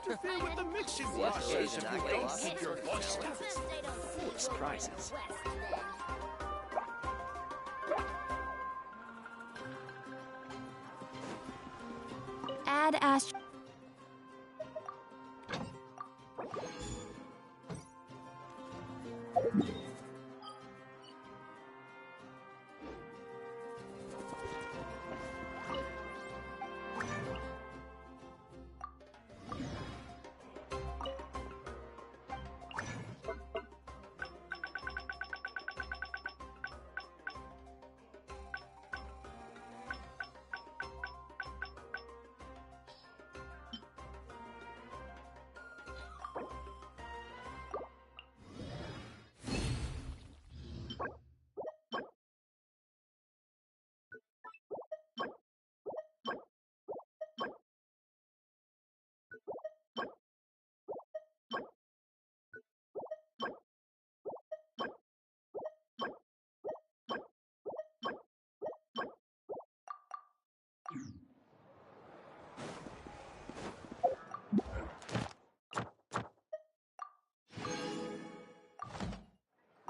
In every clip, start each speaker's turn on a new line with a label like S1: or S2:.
S1: interfere with the mixing process if you don't keep your voice down. Full of surprises.
S2: Add Astro.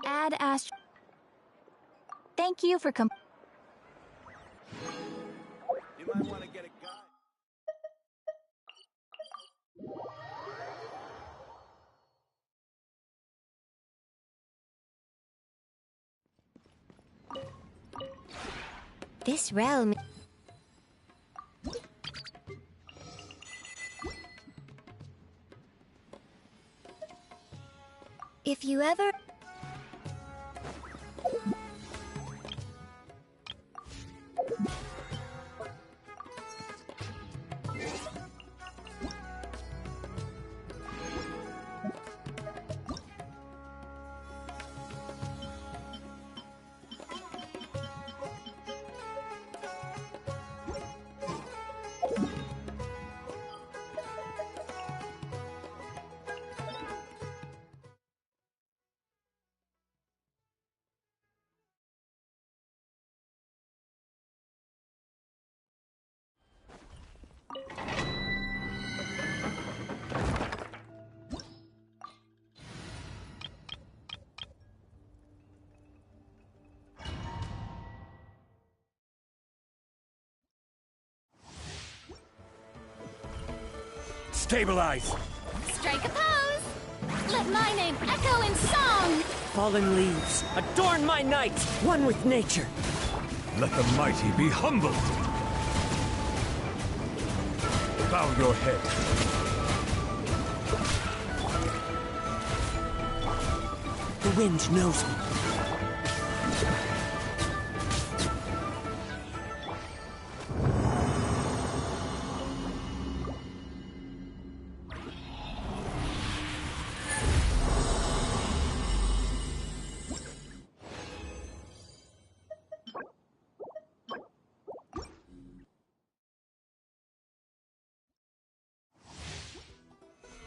S2: Add Astro. Thank you for
S1: You might want to get a guide.
S2: This realm. If you ever...
S1: Stabilize!
S2: Strike a pose! Let my name echo in song!
S3: Fallen leaves, adorn my night, one with nature.
S1: Let the mighty be humbled! Bow your head.
S3: The wind knows me.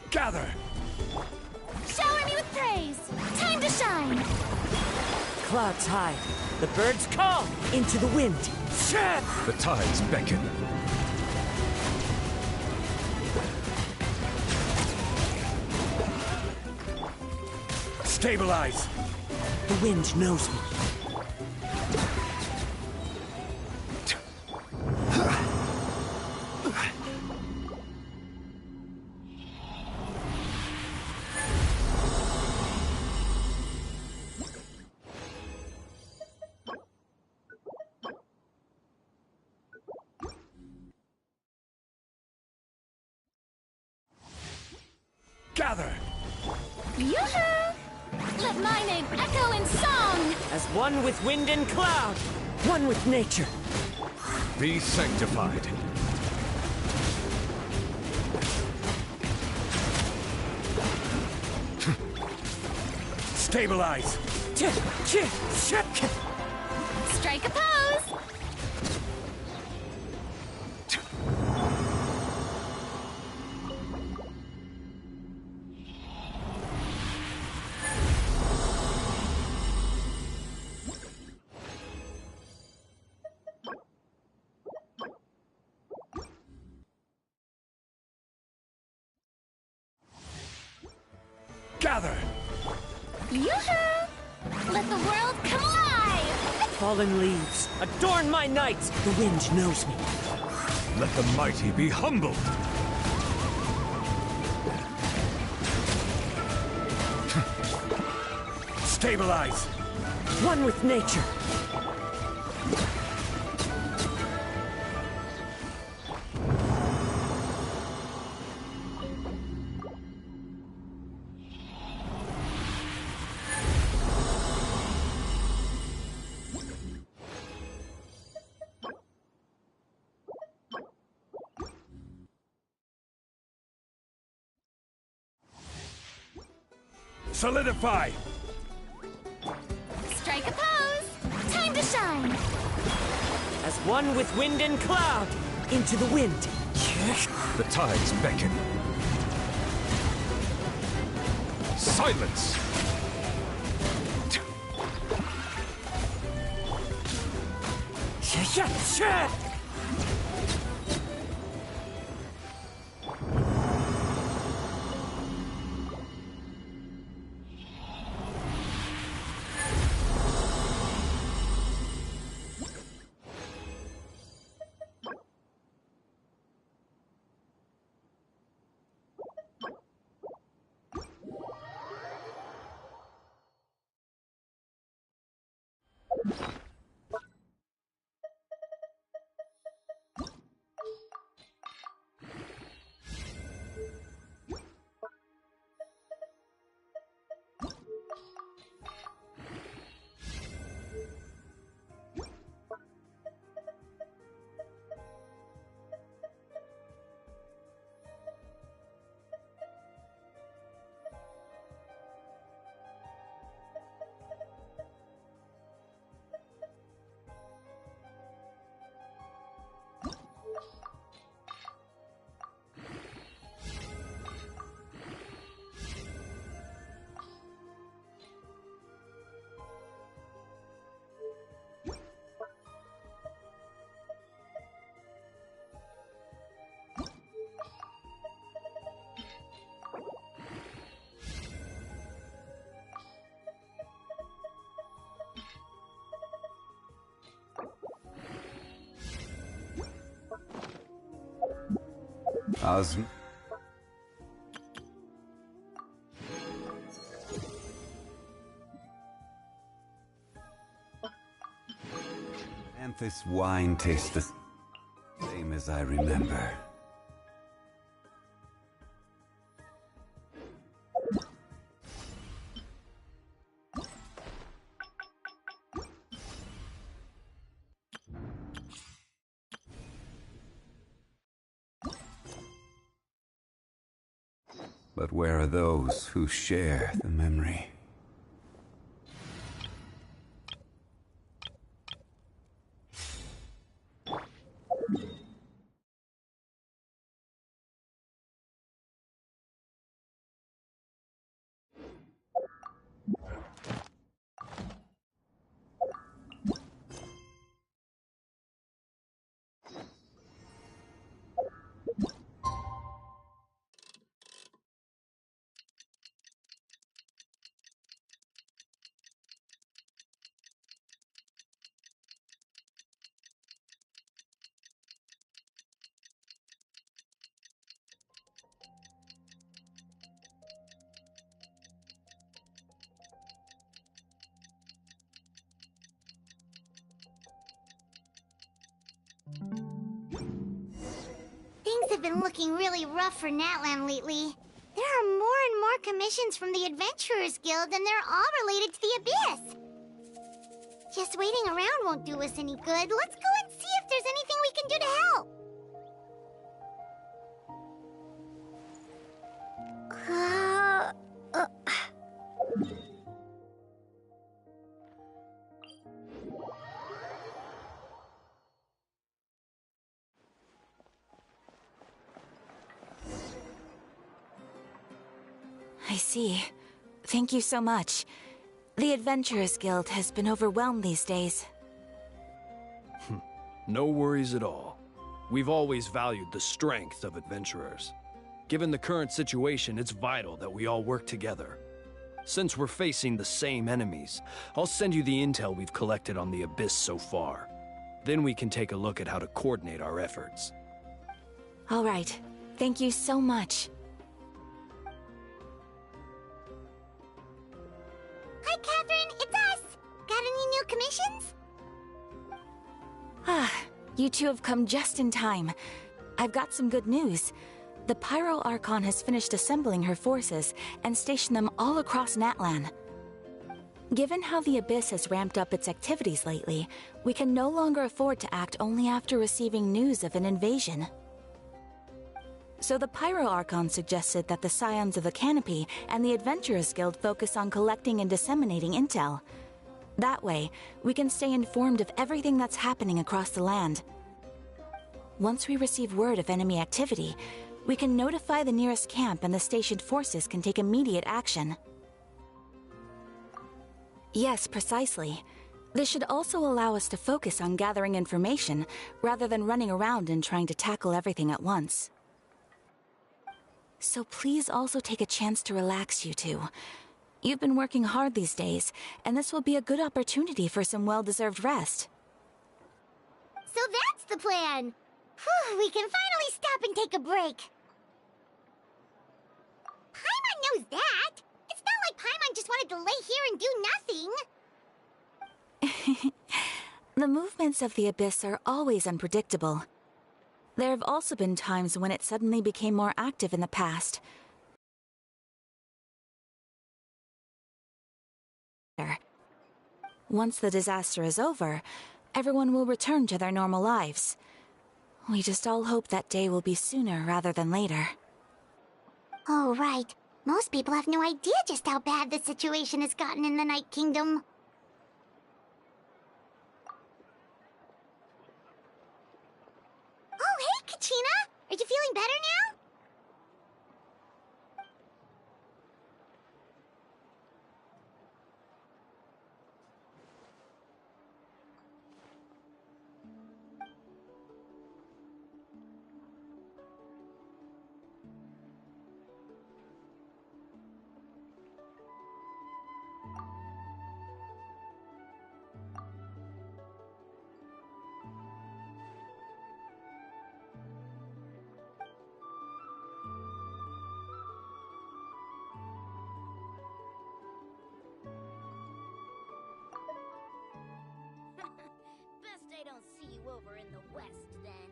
S1: Gather!
S2: Shower me with praise! Time to shine!
S3: Clouds high, the birds call into the wind.
S1: The tides beckon. Stabilize!
S3: The wind knows me.
S1: Gather!
S2: Yoo-hoo! Let my name echo in song!
S3: As one with wind and cloud, one with nature.
S1: Be sanctified. Stabilize!
S2: Strike a pose!
S1: gather!
S2: Yoo-hoo! Let the world come alive!
S3: Fallen leaves, adorn my night! The wind knows me.
S1: Let the mighty be humbled! Stabilize!
S3: One with nature.
S1: Solidify!
S2: Strike a pose! Time to shine!
S3: As one with wind and cloud, into the wind.
S1: The tides beckon. Silence!
S4: And this wine tastes the same as I remember. But where are those who share the memory?
S5: Things have been looking really rough for Natlan lately. There are more and more commissions from the Adventurers Guild, and they're all related to the Abyss. Just waiting around won't do us any good. Let's go and see if there's anything we can do to help.
S6: I see. Thank you so much. The Adventurers Guild has been overwhelmed these days.
S7: No worries at all. We've always valued the strength of adventurers. Given the current situation, it's vital that we all work together. Since we're facing the same enemies, I'll send you the intel we've collected on the Abyss so far. Then we can take a look at how to coordinate our efforts.
S6: All right. Thank you so much.
S5: Hi, Catherine. It's us. Got any new commissions?
S6: Ah, you two have come just in time. I've got some good news. The Pyro Archon has finished assembling her forces and stationed them all across Natlan. Given how the Abyss has ramped up its activities lately, we can no longer afford to act only after receiving news of an invasion. So the Pyro Archon suggested that the Scions of the Canopy and the Adventurers Guild focus on collecting and disseminating intel. That way, we can stay informed of everything that's happening across the land. Once we receive word of enemy activity, we can notify the nearest camp and the stationed forces can take immediate action. Yes, precisely. This should also allow us to focus on gathering information rather than running around and trying to tackle everything at once. So please also take a chance to relax, you two. You've been working hard these days, and this will be a good opportunity for some well-deserved rest.
S5: So that's the plan. Whew, we can finally stop and take a break. Paimon knows that. It's not like Paimon just wanted to lay here and do nothing.
S6: The movements of the Abyss are always unpredictable. There have also been times when it suddenly became more active in the past. Once the disaster is over, everyone will return to their normal lives. We just all hope that day will be sooner rather than later.
S5: Oh, right. Most people have no idea just how bad the situation has gotten in the Night Kingdom. Oh, hey, Kachina! Are you feeling better now?
S2: Best I don't see you over in the west, then.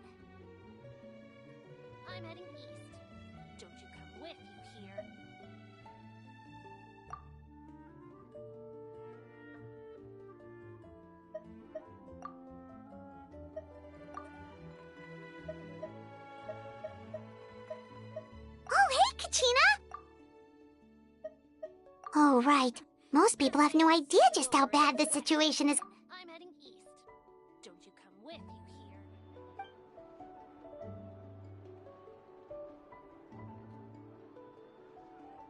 S2: I'm heading east. Don't you come with, you hear?
S5: Oh, hey, Kachina! Oh, right. Most people have no idea just how bad the situation is.
S2: I'm heading east. Don't you come with, you hear?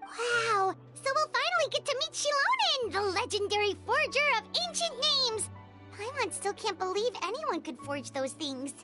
S5: Wow! So we'll finally get to meet Shilonen, the legendary forger of ancient names! Paimon still can't believe anyone could forge those things.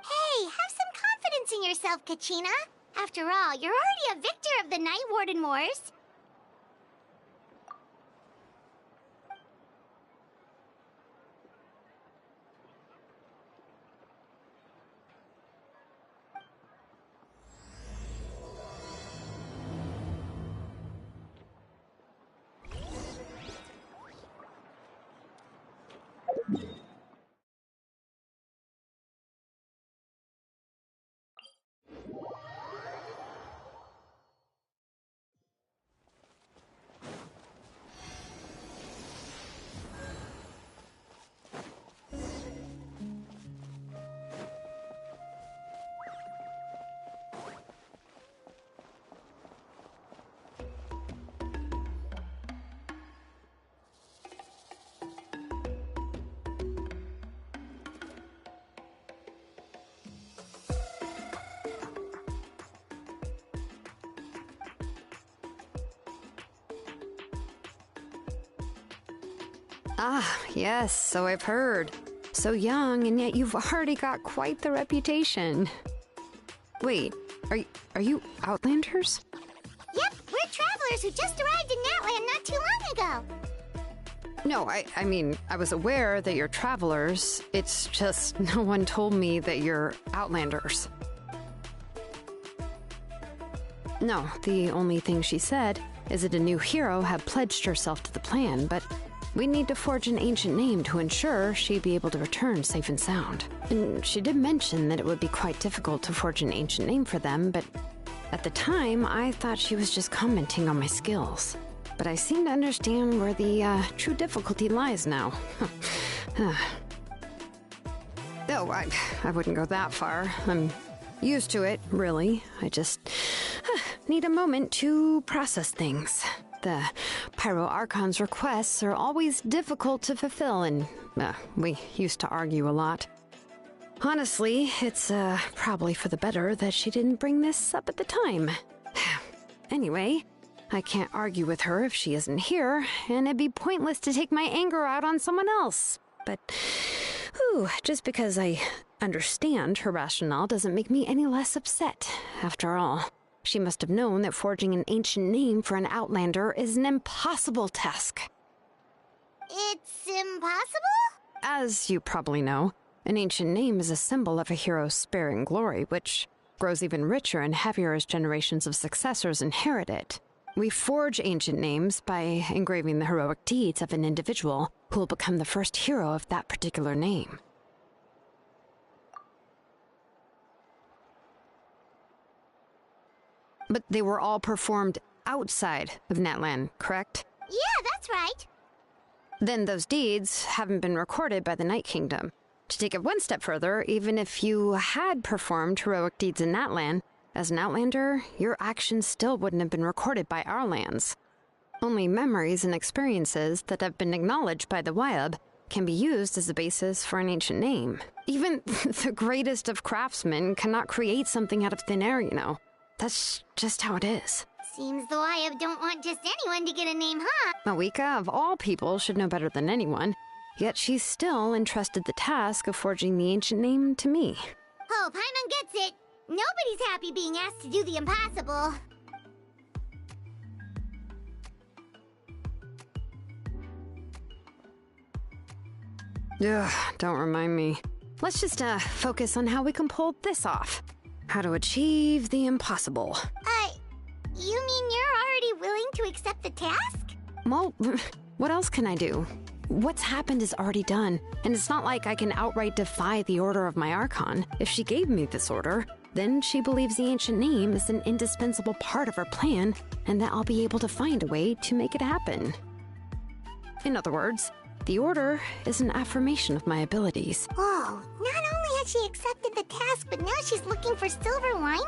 S5: Hey, have some confidence in yourself, Kachina. After all, you're already a victor of the Night Warden Wars.
S8: Ah, yes, so I've heard. So young, and yet you've already got quite the reputation. Wait, are you Outlanders?
S5: Yep, we're travelers who just arrived in Natlan not too long ago.
S8: No, I mean, I was aware that you're travelers. It's just no one told me that you're Outlanders. No, the only thing she said is that a new hero had pledged herself to the plan, but we need to forge an ancient name to ensure she'd be able to return safe and sound. And she did mention that it would be quite difficult to forge an ancient name for them, but at the time, I thought she was just commenting on my skills. But I seem to understand where the true difficulty lies now. No, I wouldn't go that far. I'm used to it, really. I just need a moment to process things. The Pyro Archon's requests are always difficult to fulfill, and we used to argue a lot. Honestly, it's probably for the better that she didn't bring this up at the time. Anyway, I can't argue with her if she isn't here, and it'd be pointless to take my anger out on someone else. But, just because I understand her rationale doesn't make me any less upset. After all, she must have known that forging an ancient name for an Outlander is an impossible task.
S5: It's impossible?
S8: As you probably know, an ancient name is a symbol of a hero's spirit and glory, which grows even richer and heavier as generations of successors inherit it. We forge ancient names by engraving the heroic deeds of an individual who will become the first hero of that particular name. But they were all performed outside of Natlan, correct?
S5: Yeah, that's right.
S8: Then those deeds haven't been recorded by the Night Kingdom. To take it one step further, even if you had performed heroic deeds in Natlan, as an Outlander, your actions still wouldn't have been recorded by our lands. Only memories and experiences that have been acknowledged by the Wyab can be used as a basis for an ancient name. Even the greatest of craftsmen cannot create something out of thin air, you know. That's just how it is.
S5: Seems the Wyab don't want just anyone to get a name, huh?
S8: Mawika, of all people, should know better than anyone. Yet she's still entrusted the task of forging the ancient name to me.
S5: Oh, Paimon gets it. Nobody's happy being asked to do the impossible.
S8: Ugh, don't remind me. Let's just focus on how we can pull this off. How to achieve the impossible.
S5: You mean you're already willing to accept the task?
S8: Well, what else can I do? What's happened is already done, and it's not like I can outright defy the order of my Archon. If she gave me this order, then she believes the ancient name is an indispensable part of her plan, and that I'll be able to find a way to make it happen. In other words, the order is an affirmation of my abilities.
S5: Whoa, not only has she accepted the task, but now she's looking for silver linings?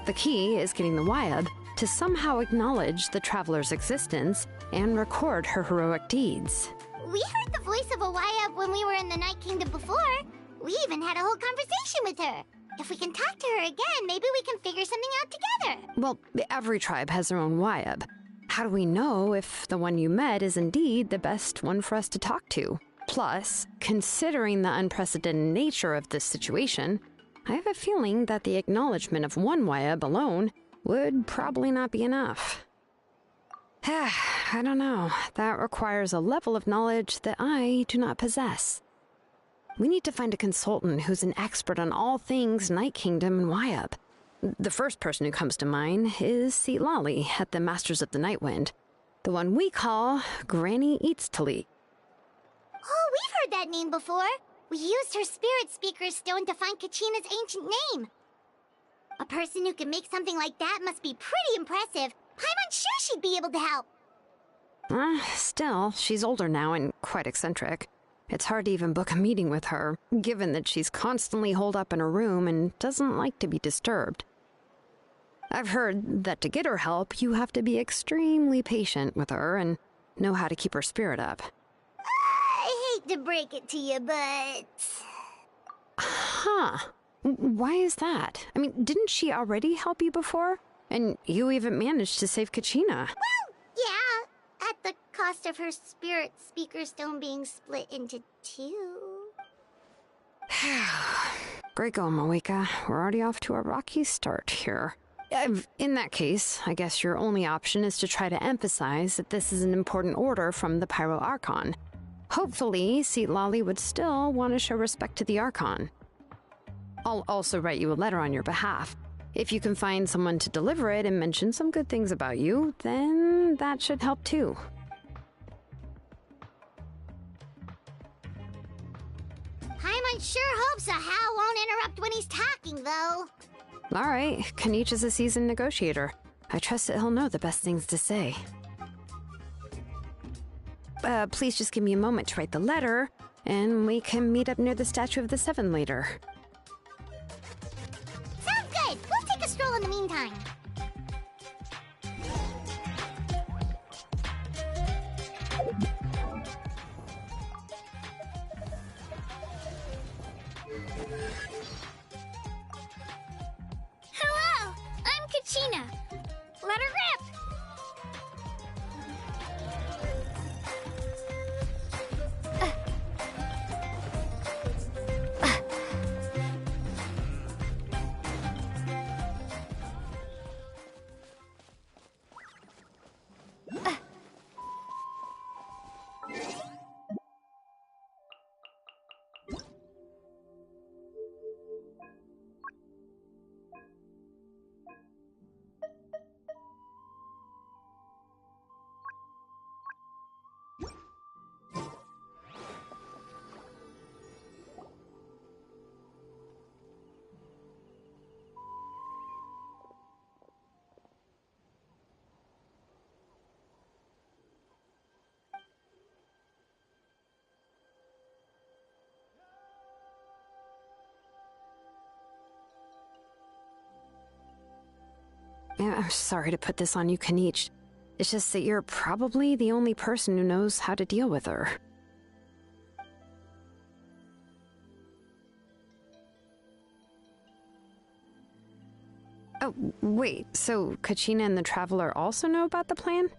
S8: The key is getting the Wyab to somehow acknowledge the traveler's existence and record her heroic deeds.
S5: We heard the voice of a Wyab when we were in the Night Kingdom before. We even had a whole conversation with her. If we can talk to her again, maybe we can figure something out together.
S8: Well, every tribe has their own Wyab. How do we know if the one you met is indeed the best one for us to talk to? Plus, considering the unprecedented nature of this situation, I have a feeling that the acknowledgement of one Wyab alone would probably not be enough. I don't know. That requires a level of knowledge that I do not possess. We need to find a consultant who's an expert on all things Night Kingdom and Wyab. The first person who comes to mind is Lali at the Masters of the Nightwind, the one we call Granny Eatstali.
S5: Oh, we've heard that name before. We used her Spirit Speaker Stone to find Kachina's ancient name. A person who can make something like that must be pretty impressive. I'm sure she'd be able to help.
S8: Still, she's older now and quite eccentric. It's hard to even book a meeting with her, given that she's constantly holed up in her room and doesn't like to be disturbed. I've heard that to get her help, you have to be extremely patient with her and know how to keep her spirit up.
S5: I hate to break it to you, but...
S8: Huh. Why is that? I mean, didn't she already help you before? And you even managed to save Kachina.
S5: Well, yeah, at the cost of her spirit speaker stone being split into two.
S8: Great going, Moeka. We're already off to a rocky start here. In that case, I guess your only option is to try to emphasize that this is an important order from the Pyro Archon. Hopefully, Seatlali would still want to show respect to the Archon. I'll also write you a letter on your behalf. If you can find someone to deliver it and mention some good things about you, then that should help too.
S5: Paimon sure hopes a Hal won't interrupt when he's talking, though.
S8: Alright, Kanich is a seasoned negotiator. I trust that he'll know the best things to say. Please just give me a moment to write the letter, and we can meet up near the Statue of the Seven later.
S5: Sounds good! We'll take a stroll in the meantime.
S2: Hello, I'm Kachina. Let her rip.
S8: I'm sorry to put this on you, Kanich. It's just that you're probably the only person who knows how to deal with her. Oh, wait, so Kachina and the Traveler also know about the plan?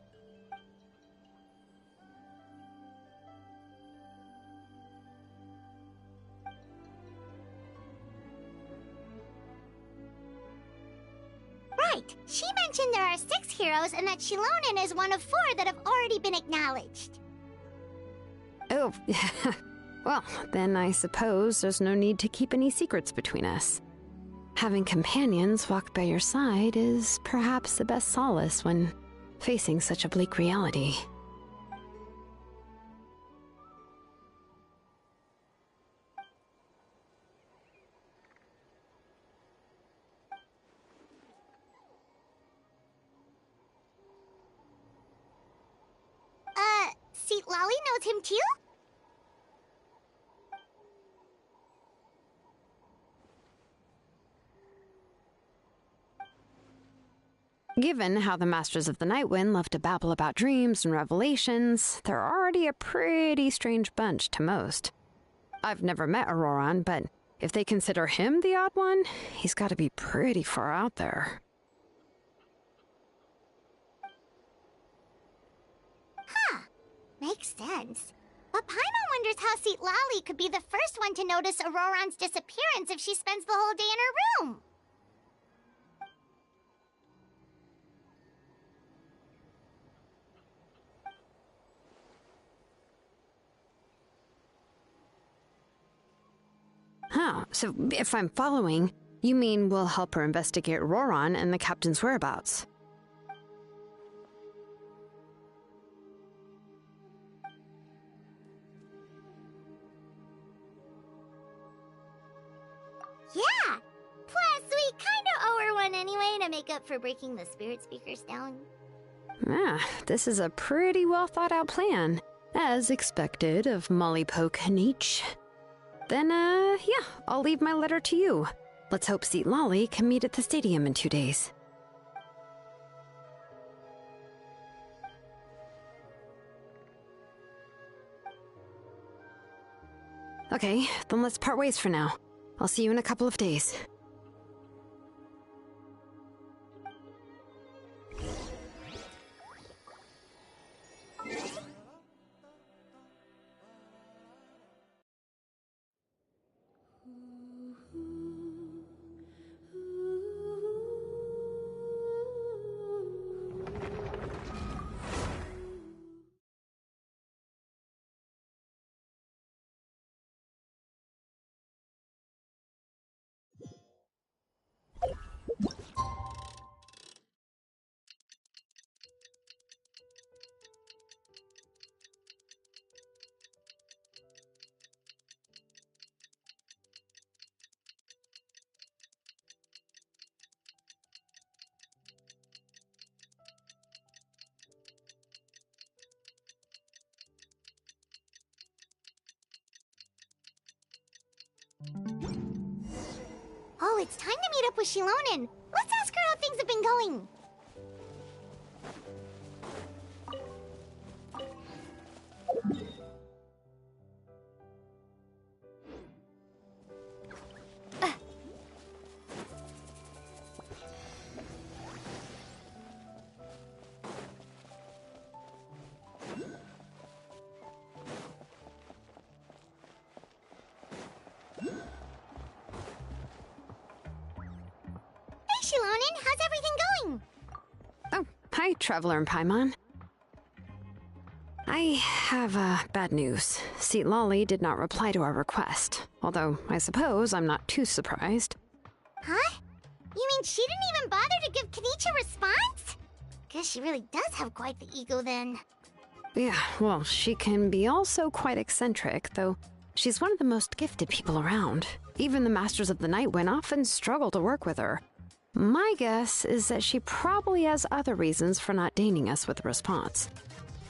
S5: Right. She mentioned there are 6 heroes and that Shilonen is one of 4 that have already been acknowledged.
S8: Oh, well, then I suppose there's no need to keep any secrets between us. Having companions walk by your side is perhaps the best solace when facing such a bleak reality.
S5: Seat Lolly knows him too?
S8: Given how the Masters of the Nightwind love to babble about dreams and revelations, they're already a pretty strange bunch to most. I've never met Auroran, but if they consider him the odd one, he's got to be pretty far out there.
S5: Huh. Makes sense. But Paimon wonders how Seat Lolly could be the first one to notice Auroran's disappearance if she spends the whole day in her room.
S8: Huh, so if I'm following, you mean we'll help her investigate Auroran and the captain's whereabouts?
S5: Yeah! Plus, we kinda owe her one anyway to make up for breaking the spirit speakers down.
S8: Ah, this is a pretty well thought out plan, as expected of Molly Poke Kanich. Then, yeah, I'll leave my letter to you. Let's hope Seat Lolly can meet at the stadium in 2 days. Okay, then let's part ways for now. I'll see you in a couple of days.
S5: Oh, it's time to meet up with Shilonen. Let's ask her how things have been going. Shilonen, how's everything going?
S8: Oh, hi, Traveler and Paimon. I have bad news. See, Lolly did not reply to our request, although I suppose I'm not too surprised.
S5: Huh? You mean she didn't even bother to give Kenichi a response? Guess she really does have quite the ego then.
S8: Yeah, well, she can be also quite eccentric, though she's one of the most gifted people around. Even the Masters of the Nightwind often struggle to work with her. My guess is that she probably has other reasons for not deigning us with a response.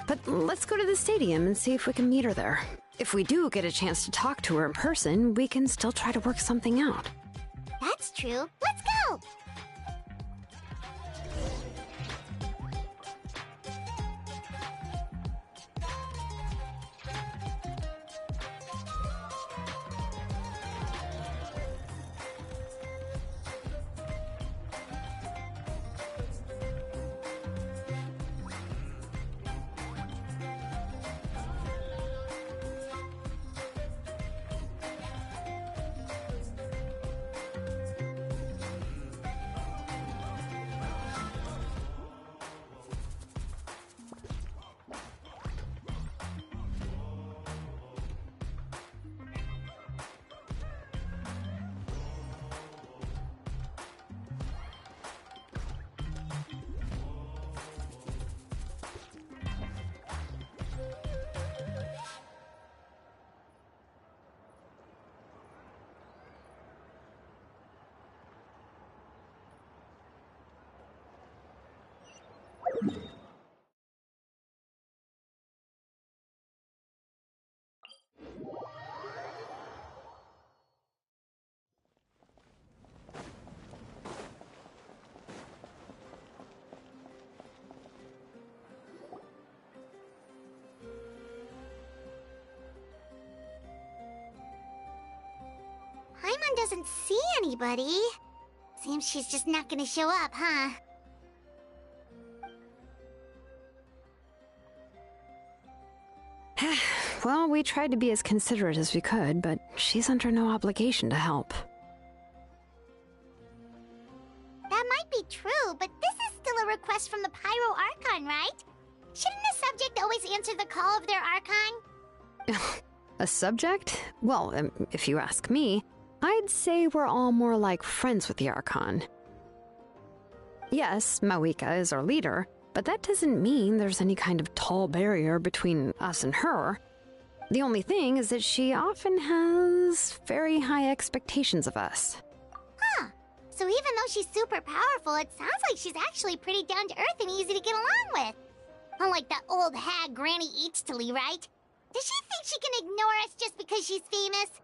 S8: But let's go to the stadium and see if we can meet her there. If we do get a chance to talk to her in person, we can still try to work something out.
S5: That's true. Let's go! Paimon doesn't see anybody. Seems she's just not gonna show up, huh?
S8: Well, we tried to be as considerate as we could, but she's under no obligation to help.
S5: That might be true, but this is still a request from the Pyro Archon, right? Shouldn't a subject always answer the call of their Archon?
S8: A subject? Well, if you ask me, I'd say we're all more like friends with the Archon. Yes, Mawika is our leader, but that doesn't mean there's any kind of tall barrier between us and her. The only thing is that she often has very high expectations of us.
S5: Huh. So even though she's super powerful, it sounds like she's actually pretty down to earth and easy to get along with. Unlike that old hag Granny Eachtley, right? Does she think she can ignore us just because she's famous?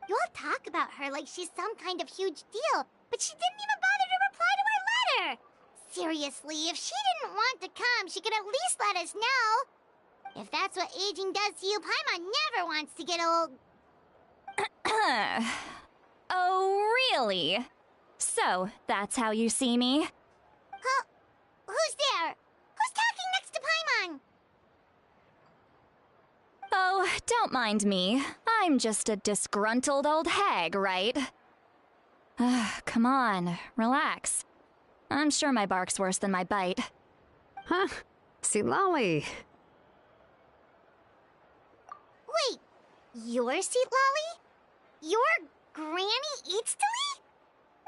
S5: You all talk about her like she's some kind of huge deal, but she didn't even bother to reply to our letter! Seriously, if she didn't want to come, she could at least let us know. If that's what aging does to you, Paimon never wants to get old.
S2: Oh, really? So, that's how you see me?
S5: Huh? Who's there? Who's talking next to Paimon?
S2: Oh, don't mind me. I'm just a disgruntled old hag, right? Come on, relax. I'm sure my bark's worse than my bite.
S8: Huh? See, Lolly.
S5: Wait, you're Seat Lolly? You're Granny Eatsley?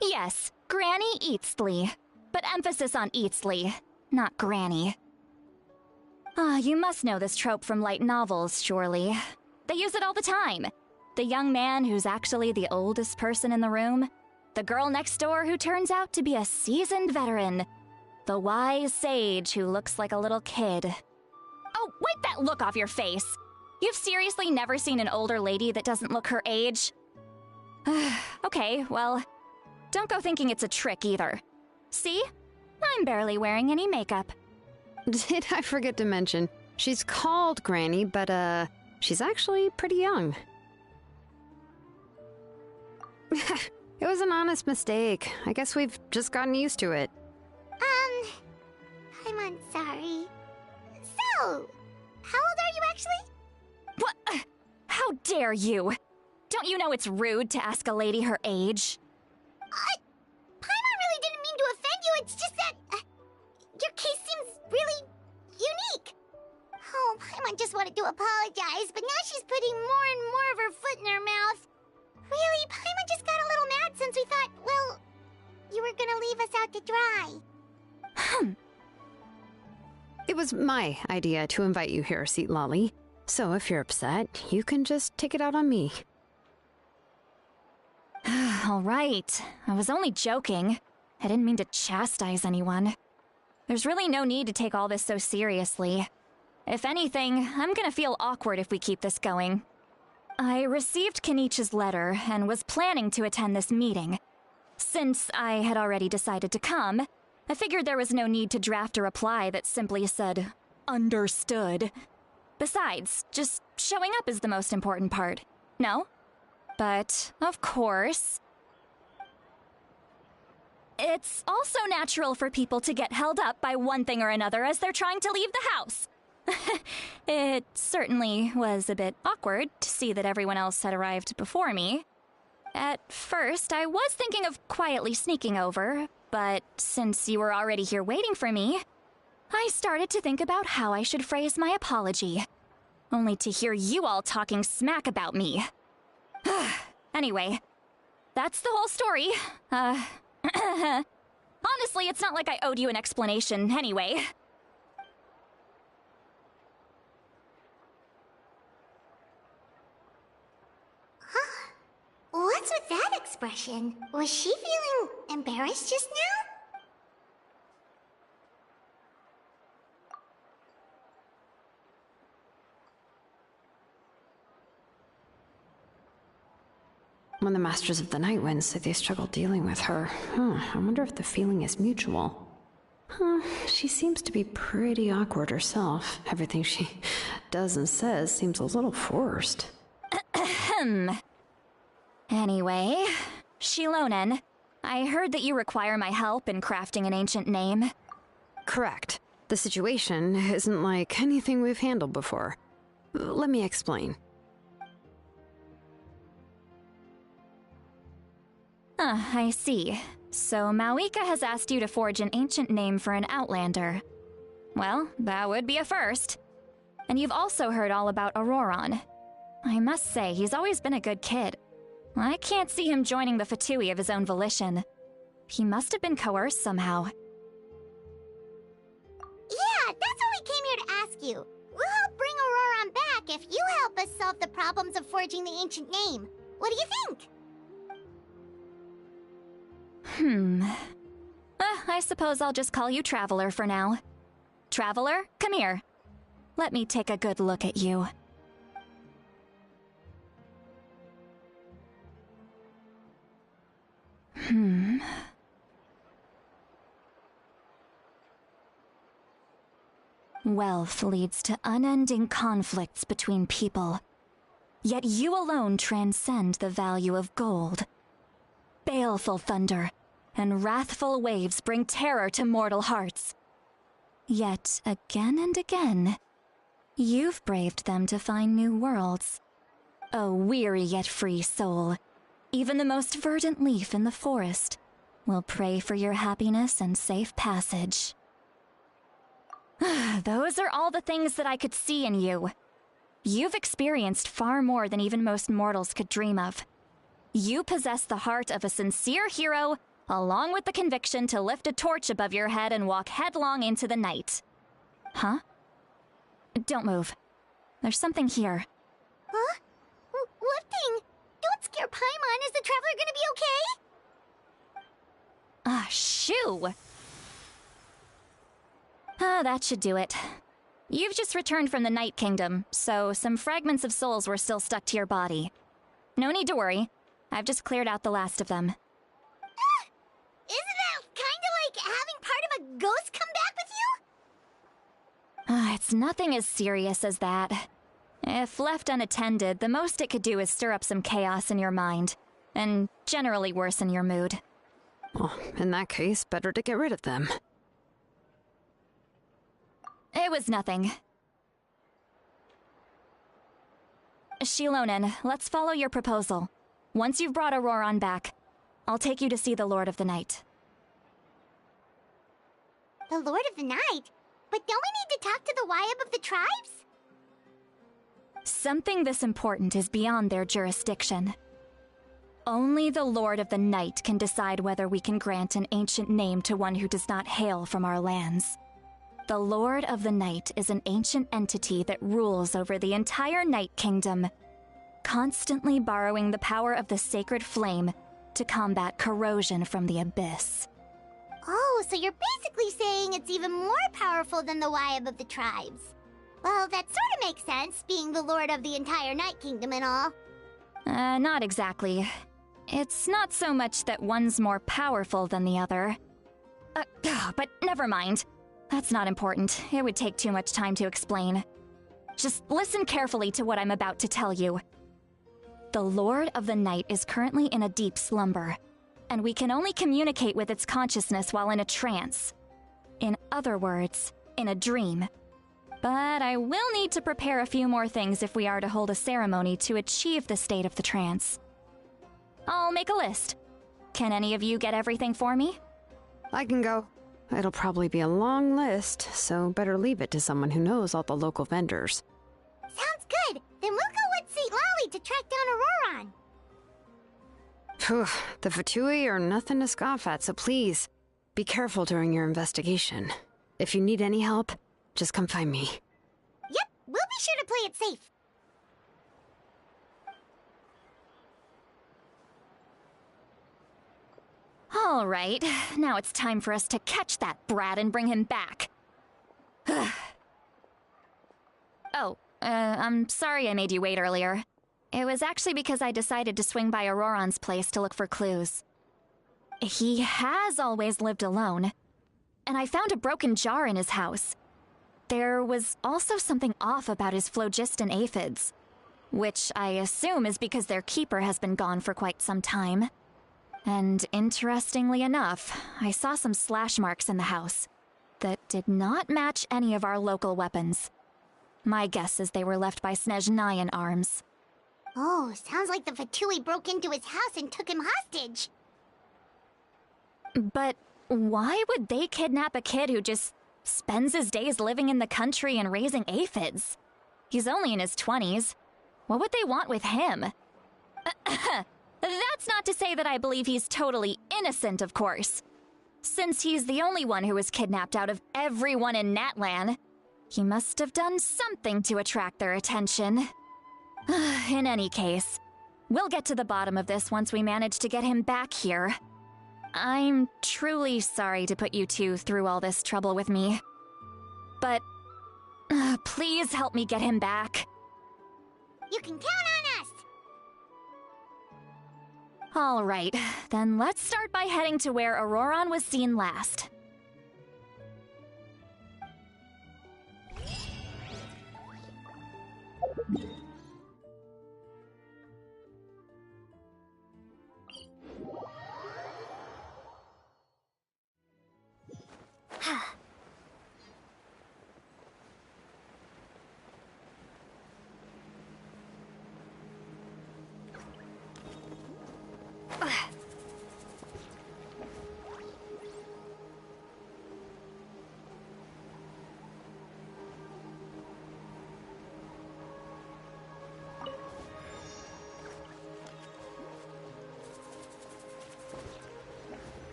S2: Yes, Granny Eatsley. But emphasis on Eatsley, not Granny. You must know this trope from light novels, surely. They use it all the time. The young man who's actually the oldest person in the room. The girl next door who turns out to be a seasoned veteran. The wise sage who looks like a little kid. Oh, wipe that look off your face! You've seriously never seen an older lady that doesn't look her age? Okay, well, don't go thinking it's a trick either. See? I'm barely wearing any makeup.
S8: Did I forget to mention, she's called Granny, but, she's actually pretty young. It was an honest mistake. I guess we've just gotten used to it.
S5: I'm sorry. So, how old are you actually?
S2: What? How dare you? Don't you know it's rude to ask a lady her age?
S5: Paimon really didn't mean to offend you, it's just that... your case seems really unique. Oh, Paimon just wanted to apologize, but now she's putting more and more of her foot in her mouth. Really, Paimon just got a little mad since we thought, well, you were gonna leave us out to dry.
S8: It was my idea to invite you here, Seat Lolly. So if you're upset, you can just take it out on me.
S2: All right. I was only joking. I didn't mean to chastise anyone. There's really no need to take all this so seriously. If anything, I'm gonna feel awkward if we keep this going. I received Kenichi's letter and was planning to attend this meeting. Since I had already decided to come, I figured there was no need to draft a reply that simply said, "Understood." Besides, just showing up is the most important part, no? But, of course... It's also natural for people to get held up by one thing or another as they're trying to leave the house. It certainly was a bit awkward to see that everyone else had arrived before me. At first, I was thinking of quietly sneaking over, but since you were already here waiting for me, I started to think about how I should phrase my apology. Only to hear you all talking smack about me. Anyway, that's the whole story. Honestly, it's not like I owed you an explanation anyway.
S5: What's with that expression? Was she feeling embarrassed just now?
S8: When the Masters of the Night Wind say they struggle dealing with her, I wonder if the feeling is mutual. She seems to be pretty awkward herself. Everything she does and says seems a little forced.
S2: Anyway, Shilonen, I heard that you require my help in crafting an ancient name.
S8: Correct. The situation isn't like anything we've handled before. Let me explain.
S2: I see. So Mawika has asked you to forge an ancient name for an outlander. Well, that would be a first. And you've also heard all about Auroron. I must say, he's always been a good kid. I can't see him joining the Fatui of his own volition. He must have been coerced somehow.
S5: Yeah, that's what we came here to ask you. We'll help bring Auroron back if you help us solve the problems of forging the ancient name. What do you think?
S2: I suppose I'll just call you Traveler for now. Traveler, come here. Let me take a good look at you. Wealth leads to unending conflicts between people. Yet you alone transcend the value of gold. Baleful thunder and wrathful waves bring terror to mortal hearts. Yet, again and again, you've braved them to find new worlds. A weary yet free soul, even the most verdant leaf in the forest will pray for your happiness and safe passage. Those are all the things that I could see in you. You've experienced far more than even most mortals could dream of. You possess the heart of a sincere hero, along with the conviction to lift a torch above your head and walk headlong into the night. Huh? Don't move. There's something here.
S5: Huh? What thing? Don't scare Paimon. Is the traveler gonna be okay?
S2: Ah, shoo! That should do it. You've just returned from the Night Kingdom, so some fragments of souls were still stuck to your body. No need to worry. I've just cleared out the last of them.
S5: Isn't that kinda like having part of a ghost come back with you?
S2: It's nothing as serious as that. If left unattended, the most it could do is stir up some chaos in your mind, and generally worsen your mood.
S8: Well, in that case, better to get rid of them.
S2: It was nothing. Shilonen, let's follow your proposal. Once you've brought Auroran back, I'll take you to see the Lord of the Night.
S5: The Lord of the Night? But don't we need to talk to the Wyab of the tribes?
S2: Something this important is beyond their jurisdiction. Only the Lord of the Night can decide whether we can grant an ancient name to one who does not hail from our lands. The Lord of the Night is an ancient entity that rules over the entire Night Kingdom, constantly borrowing the power of the sacred flame to combat corrosion from the abyss.
S5: Oh, so you're basically saying it's even more powerful than the Wyab of the tribes. Well, that sort of makes sense, being the lord of the entire Night Kingdom and all.
S2: Not exactly. It's not so much that one's more powerful than the other. But never mind. That's not important. It would take too much time to explain. Just listen carefully to what I'm about to tell you. The Lord of the Night is currently in a deep slumber, and we can only communicate with its consciousness while in a trance. In other words, in a dream. But I will need to prepare a few more things if we are to hold a ceremony to achieve the state of the trance. I'll make a list. Can any of you get everything for me?
S8: I can go. It'll probably be a long list, so better leave it to someone who knows all the local vendors.
S5: Sounds good. Then we'll go with St. Lolly to track down Auroran.
S8: Phew, the Fatui are nothing to scoff at, so please, be careful during your investigation. If you need any help, just come find me.
S5: Yep, we'll be sure to play it safe.
S2: All right, now it's time for us to catch that brat and bring him back. I'm sorry I made you wait earlier. It was actually because I decided to swing by Auroran's place to look for clues. He has always lived alone, and I found a broken jar in his house. There was also something off about his phlogiston aphids, which I assume is because their keeper has been gone for quite some time. And interestingly enough, I saw some slash marks in the house that did not match any of our local weapons. My guess is they were left by Snezhnayan arms.
S5: Oh, sounds like the Fatui broke into his house and took him hostage.
S2: But why would they kidnap a kid who just spends his days living in the country and raising aphids? He's only in his 20s. What would they want with him? That's not to say that I believe he's totally innocent, of course. Since he's the only one who was kidnapped out of everyone in Natlan, he must have done something to attract their attention. In any case, we'll get to the bottom of this once we manage to get him back here. I'm truly sorry to put you two through all this trouble with me. But please help me get him back.
S5: You can count on us!
S2: All right, then let's start by heading to where Auroran was seen last.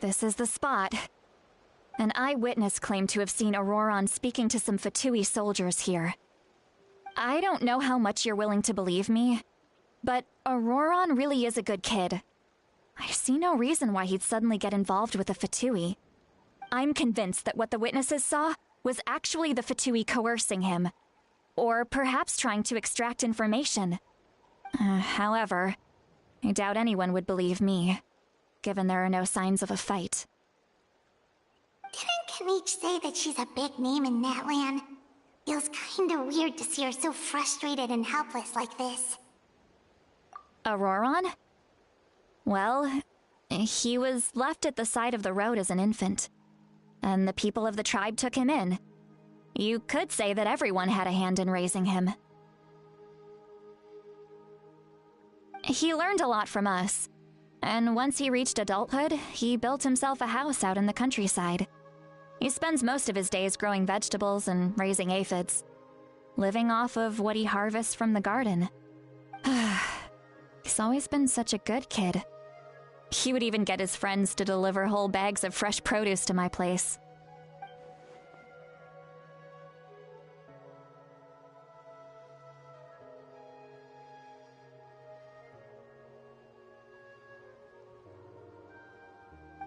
S2: This is the spot. An eyewitness claimed to have seen Auroron speaking to some Fatui soldiers here. I don't know how much you're willing to believe me, but Auroron really is a good kid. I see no reason why he'd suddenly get involved with the Fatui. I'm convinced that what the witnesses saw was actually the Fatui coercing him, or perhaps trying to extract information. However, I doubt anyone would believe me, given there are no signs of a fight.
S5: Didn't Kanich say that she's a big name in Natlan? Feels kinda weird to see her so frustrated and helpless like this.
S2: Auroron? Well, he was left at the side of the road as an infant, and the people of the tribe took him in. You could say that everyone had a hand in raising him. He learned a lot from us, and once he reached adulthood, he built himself a house out in the countryside. He spends most of his days growing vegetables and raising aphids, living off of what he harvests from the garden. He's always been such a good kid. He would even get his friends to deliver whole bags of fresh produce to my place.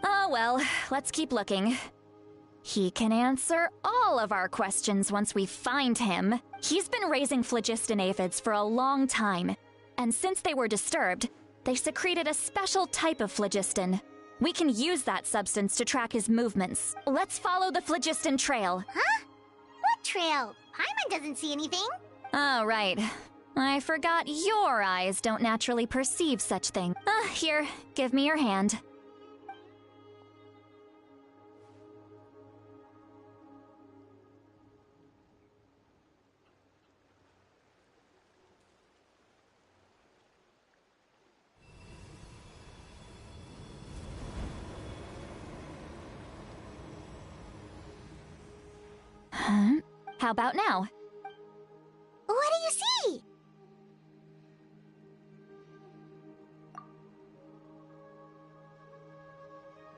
S2: Oh well, let's keep looking. He can answer all of our questions once we find him. He's been raising phlogiston aphids for a long time, and since they were disturbed, they secreted a special type of phlogiston. We can use that substance to track his movements. Let's follow the phlogiston trail.
S5: Huh? What trail? Paimon doesn't see anything.
S2: Oh, right. I forgot your eyes don't naturally perceive such things. Here, give me your hand. How about now?
S5: What do you see?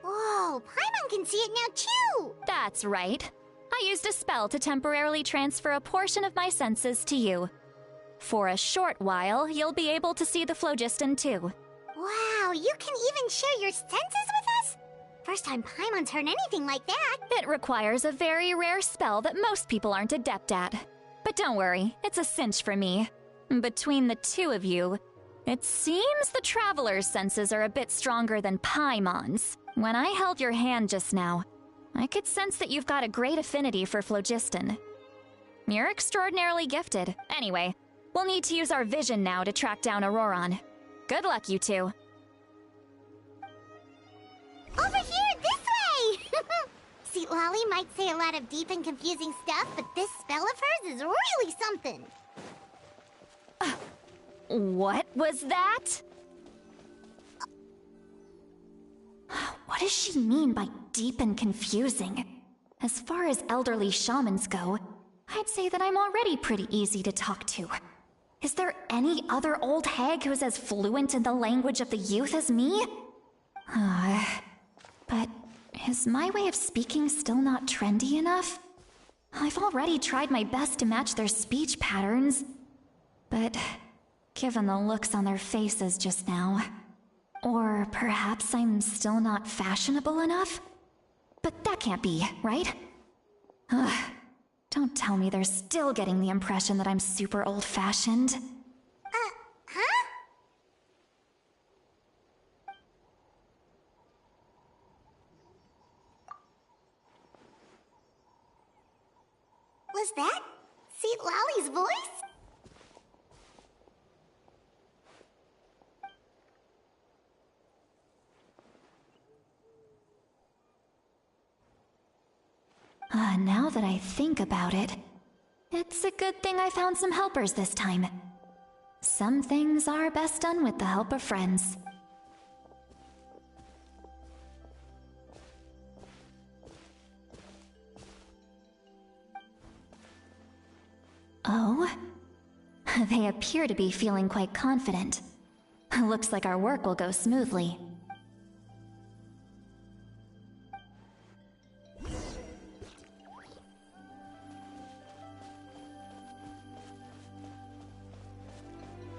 S5: Whoa, Paimon can see it now too!
S2: That's right. I used a spell to temporarily transfer a portion of my senses to you. For a short while, you'll be able to see the phlogiston too.
S5: Wow, you can even share your senses with us? First time Paimon's heard anything like that.
S2: It requires a very rare spell that most people aren't adept at. But don't worry, it's a cinch for me. Between the two of you, it seems the Traveler's senses are a bit stronger than Paimon's. When I held your hand just now, I could sense that you've got a great affinity for phlogiston. You're extraordinarily gifted. Anyway, we'll need to use our vision now to track down Auroron. Good luck, you two.
S5: Over here, this way! See, Lolly might say a lot of deep and confusing stuff, but this spell of hers is really something.
S2: What was that? What does she mean by deep and confusing? As far as elderly shamans go, I'd say that I'm already pretty easy to talk to. Is there any other old hag who's as fluent in the language of the youth as me? But is my way of speaking still not trendy enough? I've already tried my best to match their speech patterns. But given the looks on their faces just now, or perhaps I'm still not fashionable enough? But that can't be, right? Don't tell me they're still getting the impression that I'm super old-fashioned.
S5: Huh? Was that Seat Lolly's voice?
S2: Now that I think about it, It's a good thing I found some helpers this time. Some things are best done with the help of friends. Oh? They appear to be feeling quite confident. Looks like our work will go smoothly.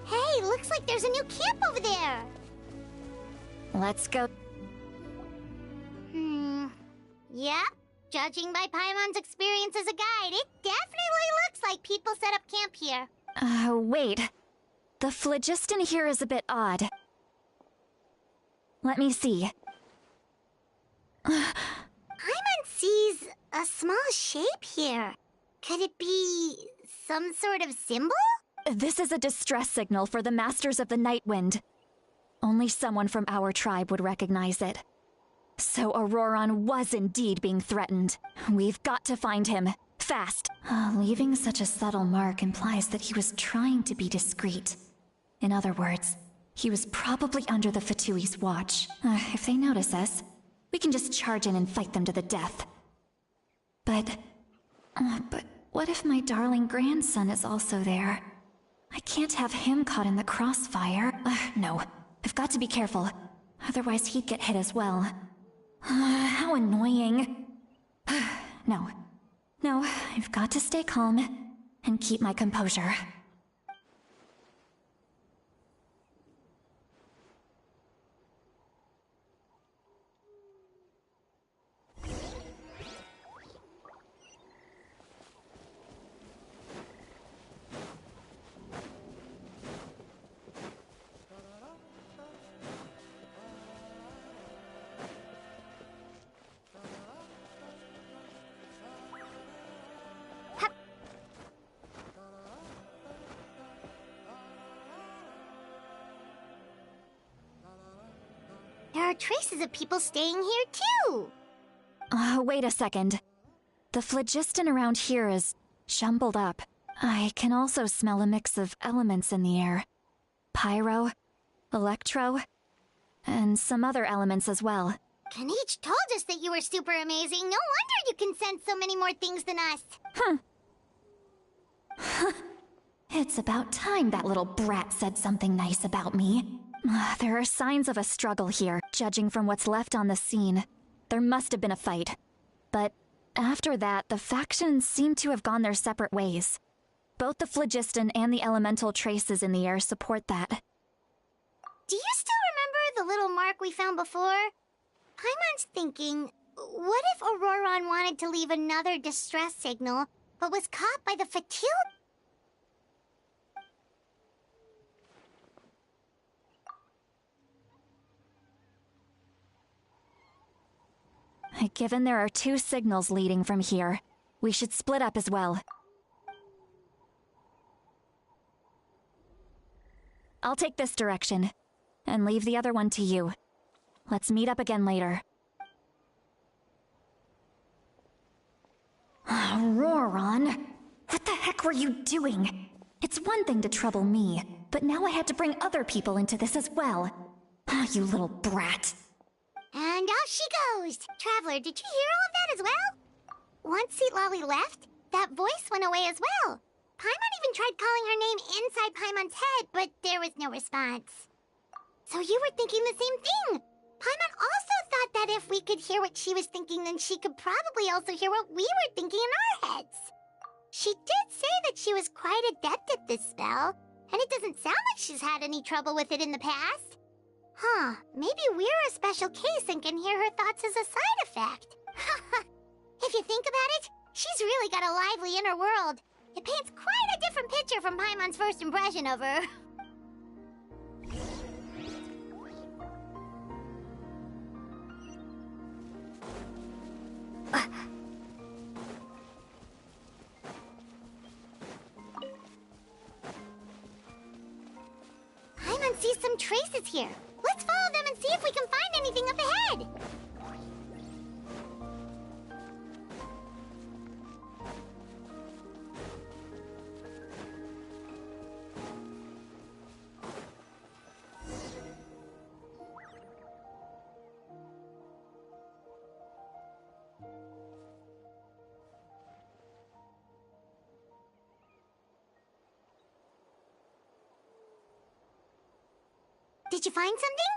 S5: Hey, looks like there's a new camp over there!
S2: Let's go.
S5: Yep. Judging by Paimon's experience as a guide, it definitely looks like people set up camp here.
S2: Wait. The phlogiston here is a bit odd. Let me see.
S5: Paimon sees a small shape here. Could it be some sort of symbol?
S2: This is a distress signal for the Masters of the Night Wind. Only someone from our tribe would recognize it. So Auroron was indeed being threatened. We've got to find him. Fast. Leaving such a subtle mark implies that he was trying to be discreet. In other words, he was probably under the Fatui's watch. If they notice us, we can just charge in and fight them to the death. But what if my darling grandson is also there? I can't have him caught in the crossfire. No, I've got to be careful. Otherwise he'd get hit as well. How annoying. No, I've got to stay calm and keep my composure.
S5: There are traces of people staying here too!
S2: Wait a second. The phlogiston around here is jumbled up. I can also smell a mix of elements in the air. Pyro, electro, and some other elements as well.
S5: Kanich told us that you were super amazing. No wonder you can sense so many more things than us.
S2: It's about time that little brat said something nice about me. There are signs of a struggle here, judging from what's left on the scene. There must have been a fight. But after that, the factions seem to have gone their separate ways. Both the phlogiston and the elemental traces in the air support that.
S5: Do you still remember the little mark we found before? Paimon's thinking, what if Auroron wanted to leave another distress signal, but was caught by the Fatil?
S2: Given there are two signals leading from here, we should split up as well. I'll take this direction, and leave the other one to you. Let's meet up again later. Auroron! What the heck were you doing? It's one thing to trouble me, but now I had to bring other people into this as well. You little brat.
S5: And out she goes! Traveler, did you hear all of that as well? Once Seatlolly left, that voice went away as well. Paimon even tried calling her name inside Paimon's head, but there was no response. So you were thinking the same thing! Paimon also thought that if we could hear what she was thinking, then she could probably also hear what we were thinking in our heads. She did say that she was quite adept at this spell, and it doesn't sound like she's had any trouble with it in the past. Huh, maybe we're a special case and can hear her thoughts as a side effect. If you think about it, she's really got a lively inner world. It paints quite a different picture from Paimon's first impression of her. Paimon sees some traces here. Let's follow them and see if we can find anything up ahead. Did you find something?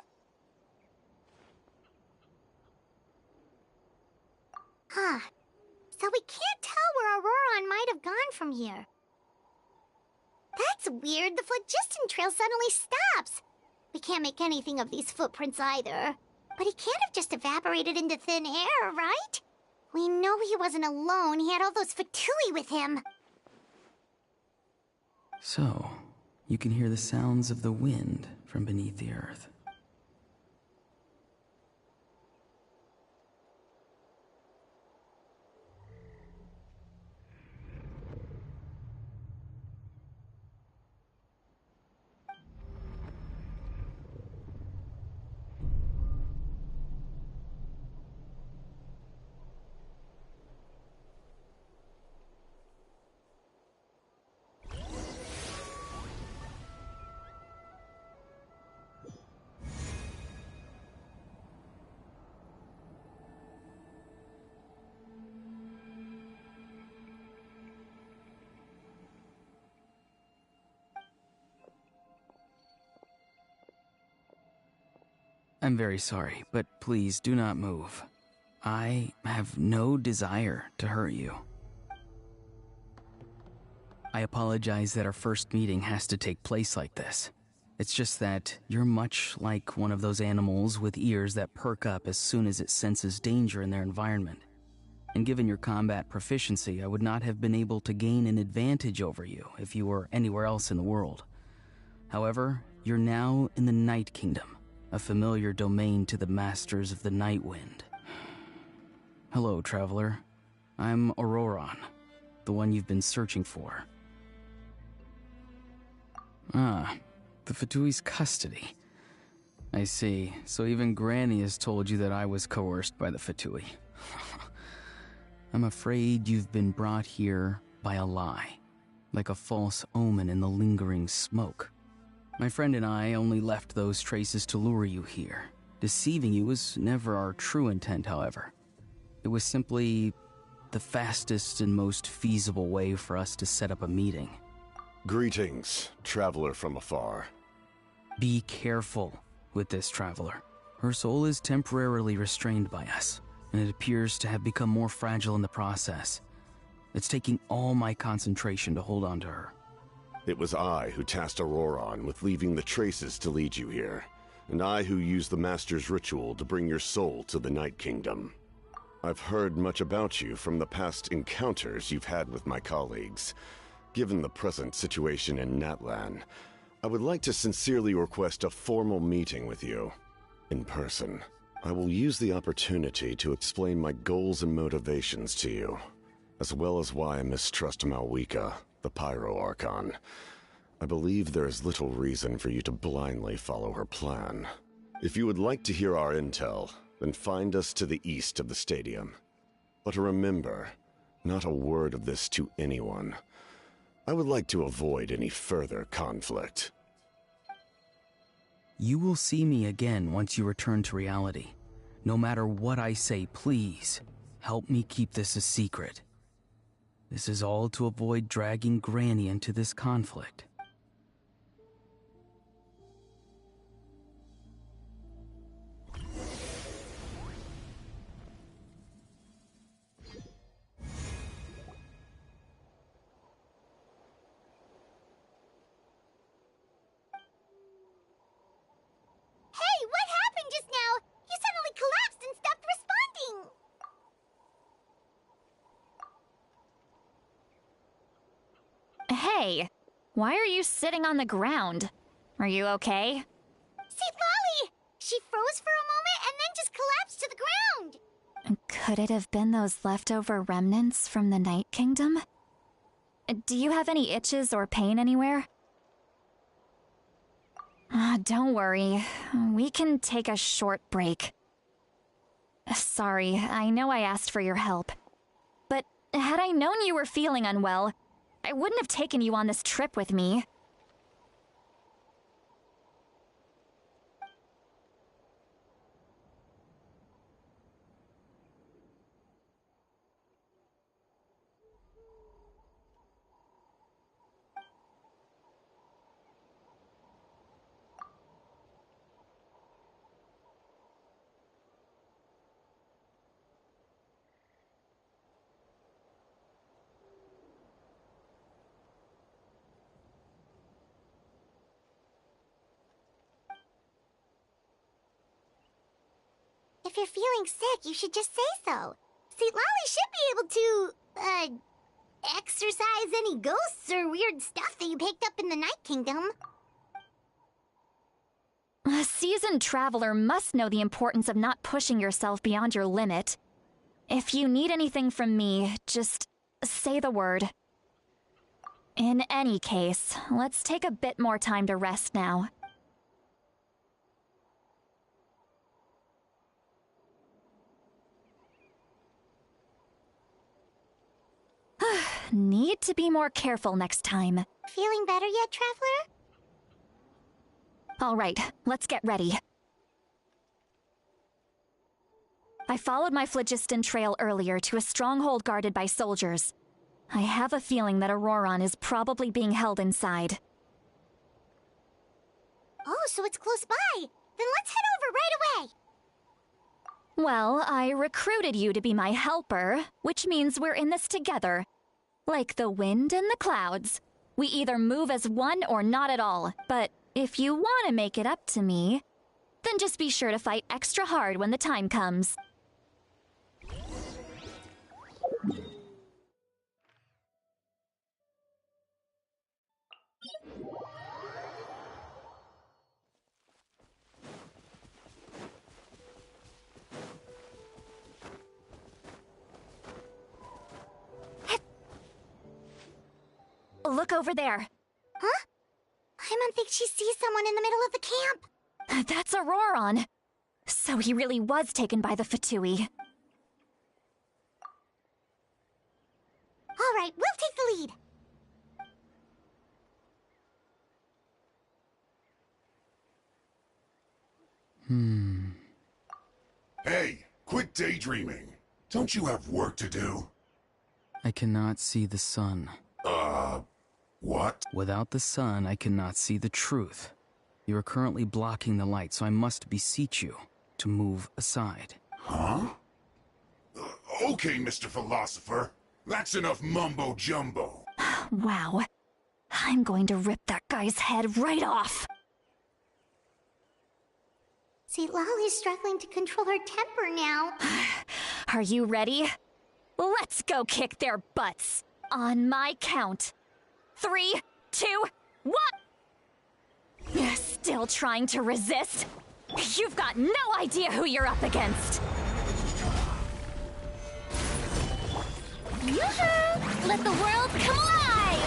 S5: Huh. So we can't tell where Auroron might have gone from here. That's weird. The phlogiston trail suddenly stops. We can't make anything of these footprints either. But he can't have just evaporated into thin air, right? We know he wasn't alone. He had all those Fatui with him.
S9: So, you can hear the sounds of the wind from beneath the earth. I'm very sorry, but please do not move. I have no desire to hurt you. I apologize that our first meeting has to take place like this. It's just that you're much like one of those animals with ears that perk up as soon as it senses danger in their environment. And given your combat proficiency, I would not have been able to gain an advantage over you if you were anywhere else in the world. However, you're now in the Night Kingdom, a familiar domain to the masters of the Night Wind. Hello, traveler. I'm Auroron, the one you've been searching for. Ah, the Fatui's custody. I see. So even Granny has told you that I was coerced by the Fatui. I'm afraid you've been brought here by a lie, like a false omen in the lingering smoke. My friend and I only left those traces to lure you here. Deceiving you was never our true intent, however. It was simply the fastest and most feasible way for us to set up a meeting.
S10: Greetings, traveler from afar.
S9: Be careful with this traveler. Her soul is temporarily restrained by us, and it appears to have become more fragile in the process. It's taking all my concentration to hold on to her.
S10: It was I who tasked Auroron with leaving the traces to lead you here, and I who used the Master's ritual to bring your soul to the Night Kingdom. I've heard much about you from the past encounters you've had with my colleagues. Given the present situation in Natlan, I would like to sincerely request a formal meeting with you, in person. I will use the opportunity to explain my goals and motivations to you, as well as why I mistrust Malwika, the Pyro Archon. I believe there is little reason for you to blindly follow her plan. If you would like to hear our intel, then find us to the east of the stadium. But remember, not a word of this to anyone. I would like to avoid any further conflict.
S9: You will see me again once you return to reality. No matter what I say, please, help me keep this a secret. This is all to avoid dragging Granny into this conflict.
S5: Hey, what happened just now? You suddenly collapsed and stopped responding.
S2: Hey, why are you sitting on the ground? Are you okay?
S5: See, Lolly! She froze for a moment and then just collapsed to the ground.
S2: Could it have been those leftover remnants from the Night Kingdom? Do you have any itches or pain anywhere? Don't worry. We can take a short break. Sorry, I know I asked for your help. But had I known you were feeling unwell, I wouldn't have taken you on this trip with me.
S5: If you're feeling sick, you should just say so. St. Lolly should be able to, exorcise any ghosts or weird stuff that you picked up in the Night Kingdom.
S2: A seasoned traveler must know the importance of not pushing yourself beyond your limit. If you need anything from me, just say the word. In any case, let's take a bit more time to rest now. Need to be more careful next time.
S5: Feeling better yet, Traveler?
S2: All right, let's get ready. I followed my phlogiston trail earlier to a stronghold guarded by soldiers. I have a feeling that Auroron is probably being held inside.
S5: Oh, so it's close by. Then let's head over right away.
S2: Well, I recruited you to be my helper, which means we're in this together. Like the wind and the clouds. We either move as one or not at all, but if you want to make it up to me, then just be sure to fight extra hard when the time comes. Look over there.
S5: Huh? Paimon thinks she sees someone in the middle of the camp.
S2: That's Auroron. So he really was taken by the Fatui.
S5: All right, we'll take the lead.
S11: Hey, quit daydreaming. Don't you have work to do?
S9: I cannot see the sun.
S11: What?
S9: Without the sun, I cannot see the truth. You are currently blocking the light, so I must beseech you to move aside.
S11: Huh? Okay, Mr. Philosopher. That's enough mumbo-jumbo.
S2: Wow. I'm going to rip that guy's head right off.
S5: St. Lolly's struggling to control her temper now.
S2: Are you ready? Let's go kick their butts. On my count. 3, 2, 1! You're still trying to resist? You've got no idea who you're up against!
S5: Yoo-hoo! Let the world come alive!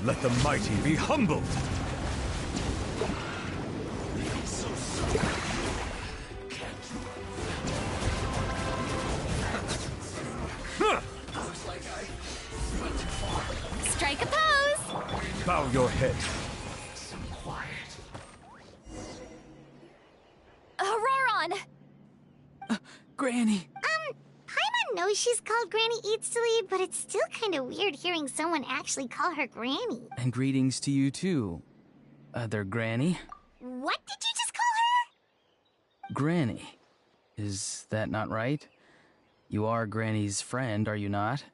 S12: Let the mighty be humbled!
S2: Strike a pose!
S12: Bow your head.
S2: Auroron!
S9: Granny!
S5: Paimon knows she's called Granny Eatsley, but it's still kind of weird hearing someone actually call her Granny.
S9: And greetings to you too, other Granny.
S5: What did you just call her?
S9: Granny. Is that not right? You are Granny's friend, are you not?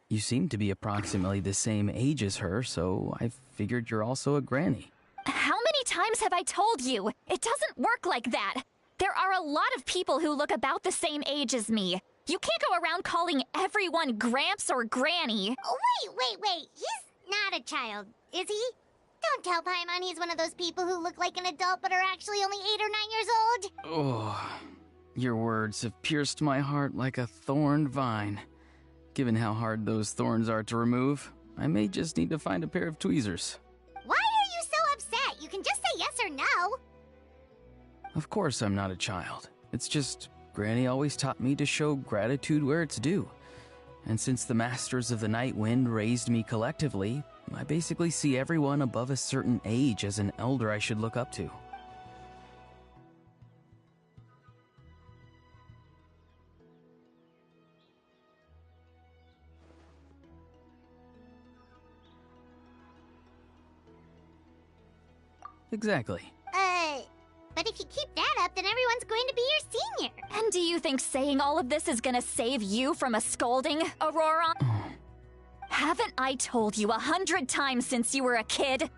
S9: You seem to be approximately the same age as her, so I figured you're also a Granny.
S2: How many times have I told you? It doesn't work like that. There are a lot of people who look about the same age as me. You can't go around calling everyone Gramps or Granny.
S5: Oh, wait. He's not a child, is he? Don't tell Paimon he's one of those people who look like an adult but are actually only 8 or 9 years old.
S9: Oh, your words have pierced my heart like a thorned vine. Given how hard those thorns are to remove, I may just need to find a pair of tweezers.
S5: Why are you so upset? You can just say yes or no.
S9: Of course I'm not a child. It's just Granny always taught me to show gratitude where it's due. And since the Masters of the Night Wind raised me collectively, I basically see everyone above a certain age as an elder I should look up to. Exactly.
S5: But if you keep that up, then everyone's going to be your senior.
S2: And do you think saying all of this is gonna save you from a scolding, Auroron? Haven't I told you 100 times since you were a kid?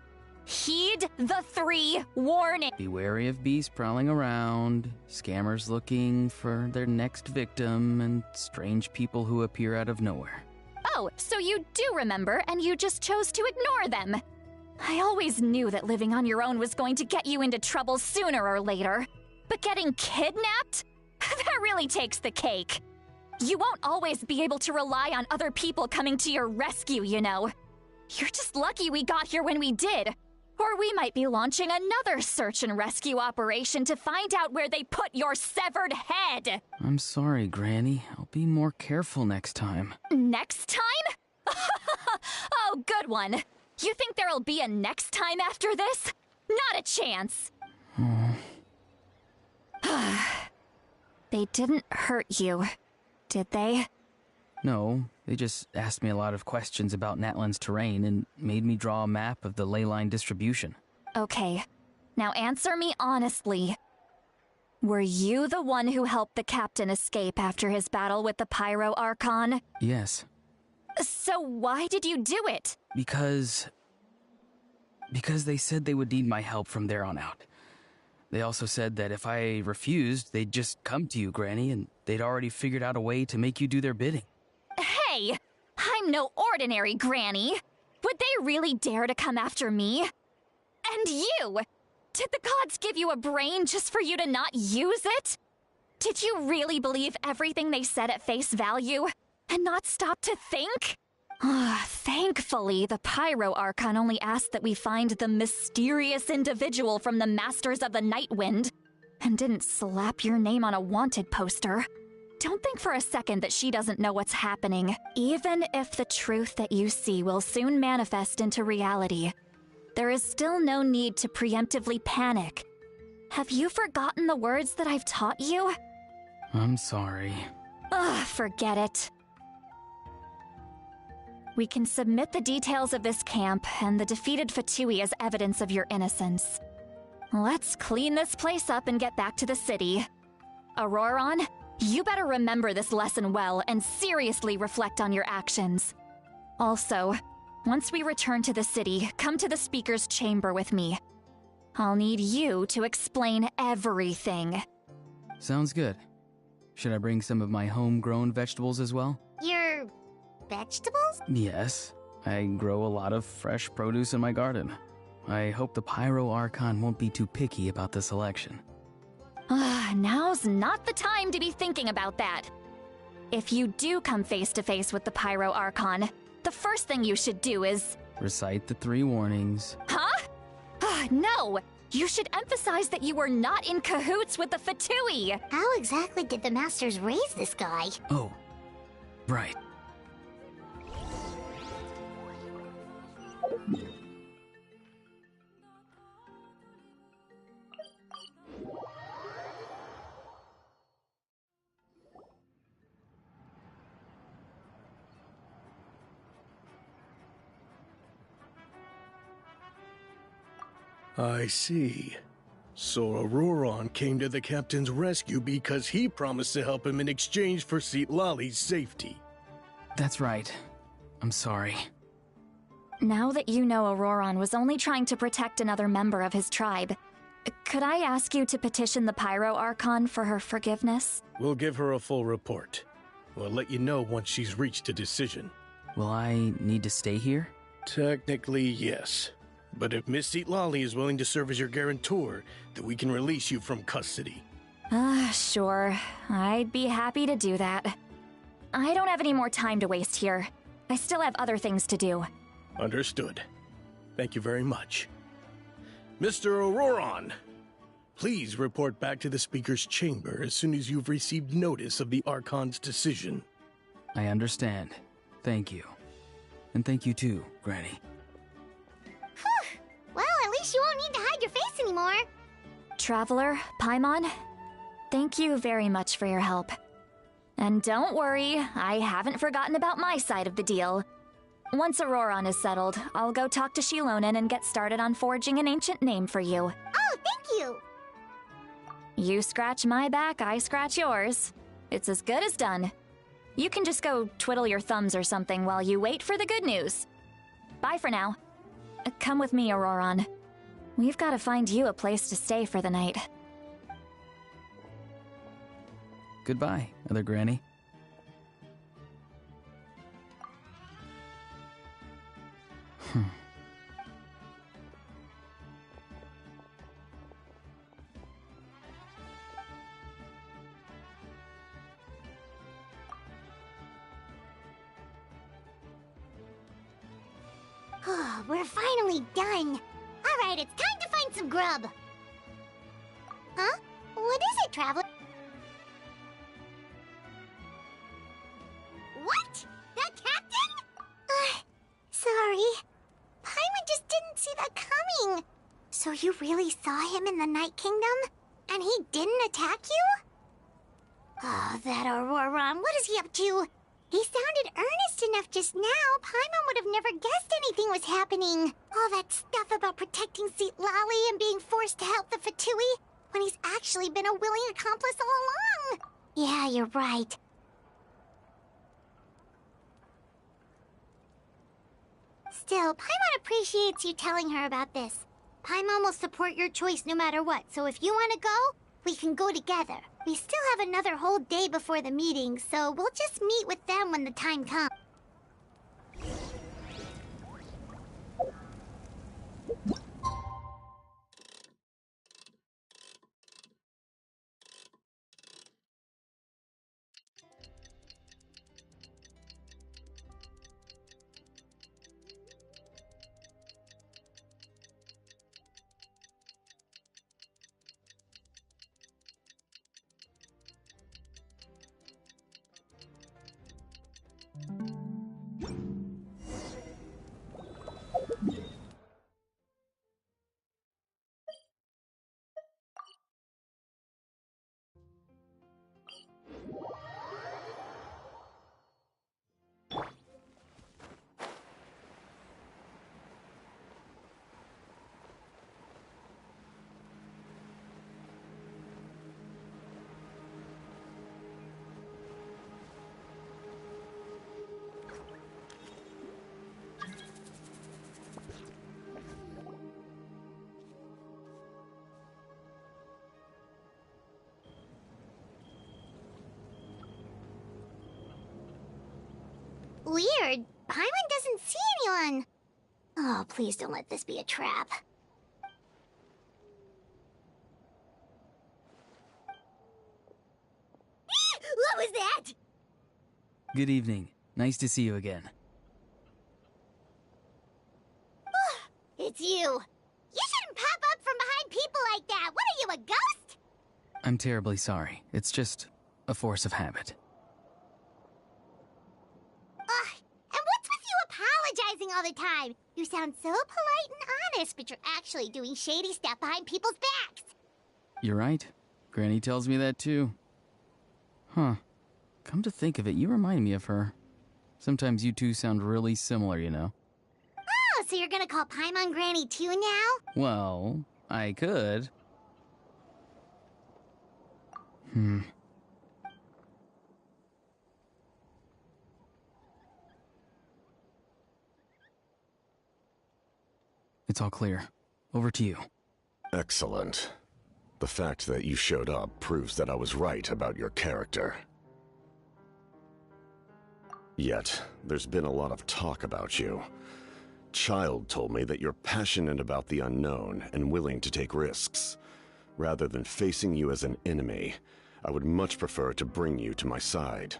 S2: Heed the 3 warnings.
S9: Be wary of beasts prowling around, scammers looking for their next victim, and strange people who appear out of nowhere.
S2: Oh, so you do remember, and you just chose to ignore them. I always knew that living on your own was going to get you into trouble sooner or later. But getting kidnapped? That really takes the cake. You won't always be able to rely on other people coming to your rescue, you know. You're just lucky we got here when we did. Or we might be launching another search and rescue operation to find out where they put your severed head.
S9: I'm sorry, Granny. I'll be more careful next time.
S2: Next time? Oh, good one. You think there'll be a next time after this? Not a chance. They didn't hurt you, did they?
S9: No, they just asked me a lot of questions about Natlan's terrain and made me draw a map of the ley line distribution.
S2: Okay, now answer me honestly. Were you the one who helped the captain escape after his battle with the Pyro Archon?
S9: Yes.
S2: So why did you do it?
S9: Because they said they would need my help from there on out. They also said that if I refused, they'd just come to you, Granny, and they'd already figured out a way to make you do their bidding.
S2: Hey, I'm no ordinary Granny. Would they really dare to come after me? And you! Did the gods give you a brain just for you to not use it? Did you really believe everything they said at face value and not stop to think? Thankfully, the Pyro Archon only asked that we find the mysterious individual from the Masters of the Nightwind, and didn't slap your name on a wanted poster. Don't think for a second that she doesn't know what's happening. Even if the truth that you see will soon manifest into reality, there is still no need to preemptively panic. Have you forgotten the words that I've taught you?
S9: I'm sorry.
S2: Forget it. We can submit the details of this camp and the defeated Fatui as evidence of your innocence. Let's clean this place up and get back to the city. Auroron, you better remember this lesson well and seriously reflect on your actions. Also, once we return to the city, come to the speaker's chamber with me. I'll need you to explain everything.
S9: Sounds good. Should I bring some of my homegrown vegetables as well?
S5: Your vegetables?
S9: Yes. I grow a lot of fresh produce in my garden. I hope the Pyro Archon won't be too picky about the selection.
S2: Now's not the time to be thinking about that. If you do come face to face with the Pyro Archon, the first thing you should do is...
S9: recite the 3 warnings.
S2: Huh? No! You should emphasize that you were not in cahoots with the Fatui!
S5: How exactly did the Masters raise this guy?
S9: Oh, right.
S13: I see. So Auroron came to the captain's rescue because he promised to help him in exchange for Citlali's safety.
S9: That's right. I'm sorry.
S2: Now that you know Auroron was only trying to protect another member of his tribe, could I ask you to petition the Pyro Archon for her forgiveness?
S13: We'll give her a full report. We'll let you know once she's reached a decision.
S9: Will I need to stay here?
S13: Technically, yes. But if Miss Citlali is willing to serve as your guarantor, then we can release you from custody.
S2: Sure. I'd be happy to do that. I don't have any more time to waste here. I still have other things to do.
S13: Understood. Thank you very much. Mr. Auroron, please report back to the Speaker's chamber as soon as you've received notice of the Archon's decision.
S9: I understand. Thank you. And thank you too, Granny.
S5: Well, at least you won't need to hide your face anymore.
S2: Traveler, Paimon, thank you very much for your help. And don't worry, I haven't forgotten about my side of the deal. Once Auroron is settled, I'll go talk to Shilonen and get started on forging an ancient name for you.
S5: Oh, thank you!
S2: You scratch my back, I scratch yours. It's as good as done. You can just go twiddle your thumbs or something while you wait for the good news. Bye for now. Come with me, Auroron. We've got to find you a place to stay for the night.
S9: Goodbye, Other Granny.
S5: We're finally done. Alright, it's time to find some grub. Huh? What is it, Traveler? What? That captain? Sorry. Paimon just didn't see that coming. So you really saw him in the Night Kingdom? And he didn't attack you? Oh, that Auroron, what is he up to? He sounded earnest enough just now. Paimon would have never guessed anything was happening. All that stuff about protecting Seat Lally and being forced to help the Fatui, when he's actually been a willing accomplice all along. Yeah, you're right. Still, Paimon appreciates you telling her about this. Paimon will support your choice no matter what, so if you want to go, we can go together. We still have another whole day before the meeting, so we'll just meet with them when the time comes. Weird. Paimon doesn't see anyone. Oh, please don't let this be a trap. What was that?
S9: Good evening. Nice to see you again.
S5: It's you. You shouldn't pop up from behind people like that. What are you, a ghost?
S9: I'm terribly sorry. It's just a force of habit.
S5: And what's with you apologizing all the time? You sound so polite and honest, but you're actually doing shady stuff behind people's backs.
S9: You're right. Granny tells me that too. Huh. Come to think of it, you remind me of her. Sometimes you two sound really similar, you know.
S5: Oh, so you're gonna call Paimon Granny too now?
S9: Well, I could. It's all clear. Over to you.
S10: Excellent. The fact that you showed up proves that I was right about your character. Yet, there's been a lot of talk about you. Child told me that you're passionate about the unknown and willing to take risks. Rather than facing you as an enemy, I would much prefer to bring you to my side.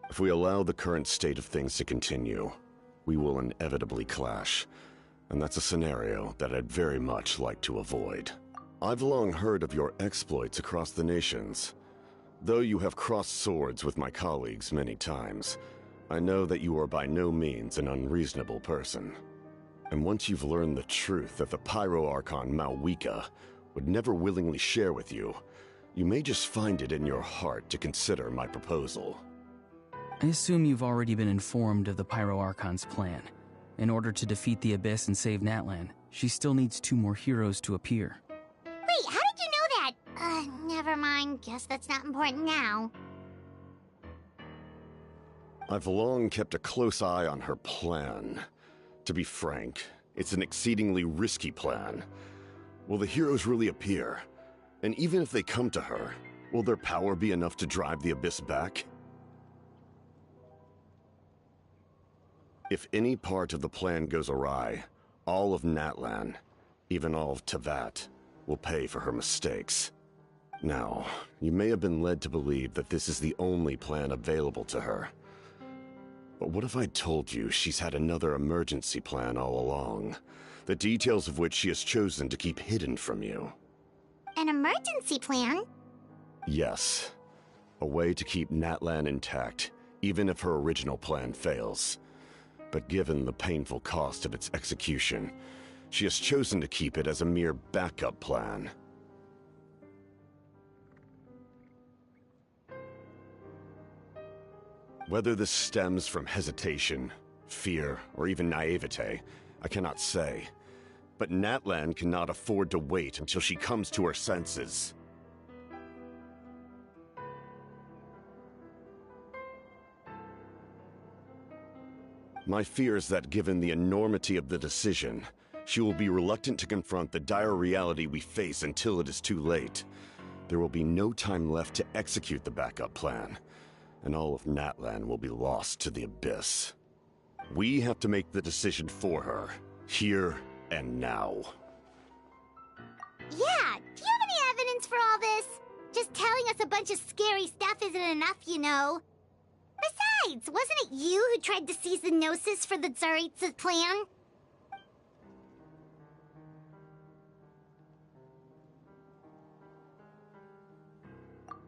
S10: If we allow the current state of things to continue, we will inevitably clash, and that's a scenario that I'd very much like to avoid. I've long heard of your exploits across the nations. Though you have crossed swords with my colleagues many times, I know that you are by no means an unreasonable person. And once you've learned the truth that the Pyro Archon Malwika would never willingly share with you, you may just find it in your heart to consider my proposal.
S9: I assume you've already been informed of the Pyro Archon's plan. In order to defeat the Abyss and save Natlan, she still needs 2 more heroes to appear.
S5: Wait, how did you know that? Never mind. Guess that's not important now.
S10: I've long kept a close eye on her plan. To be frank, It's an exceedingly risky plan. Will the heroes really appear? And even if they come to her, will their power be enough to drive the Abyss back? If any part of the plan goes awry, all of Natlan, even all of Teyvat, will pay for her mistakes. Now, you may have been led to believe that this is the only plan available to her. But what if I told you she's had another emergency plan all along, the details of which she has chosen to keep hidden from you?
S5: An emergency plan?
S10: Yes. A way to keep Natlan intact, even if her original plan fails. But given the painful cost of its execution, she has chosen to keep it as a mere backup plan. Whether this stems from hesitation, fear, or even naivete, I cannot say. But Natlan cannot afford to wait until she comes to her senses. My fear is that given the enormity of the decision, she will be reluctant to confront the dire reality we face until it is too late. There will be no time left to execute the backup plan, and all of Natlan will be lost to the Abyss. We have to make the decision for her, here and now.
S5: Yeah, do you have any evidence for all this? Just telling us a bunch of scary stuff isn't enough, you know. Besides, wasn't it you who tried to seize the Gnosis for the Tsaritsa's plan?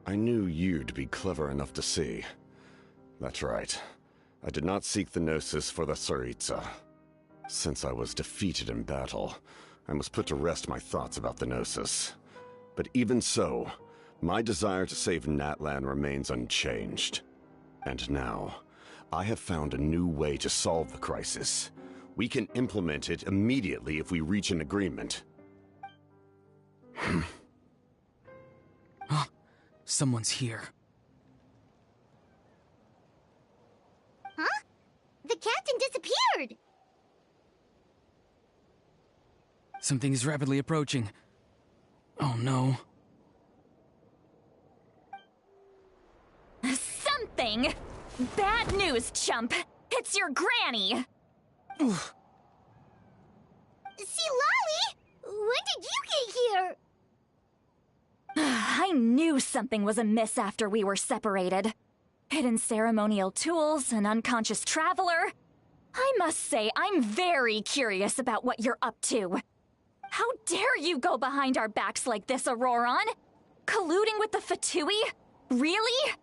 S10: I knew you'd be clever enough to see. That's right. I did not seek the Gnosis for the Tsaritsa. Since I was defeated in battle, I must put to rest my thoughts about the Gnosis. But even so, my desire to save Natlan remains unchanged. And now, I have found a new way to solve the crisis. We can implement it immediately if we reach an agreement.
S9: Someone's here.
S5: Huh? The captain disappeared!
S9: Something is rapidly approaching. Oh no.
S2: Something? Bad news, chump! It's your granny!
S5: See, Lolly? When did you get here?
S2: I knew something was amiss after we were separated. Hidden ceremonial tools, an unconscious traveler. I must say, I'm very curious about what you're up to. How dare you go behind our backs like this, Auroron? Colluding with the Fatui? Really?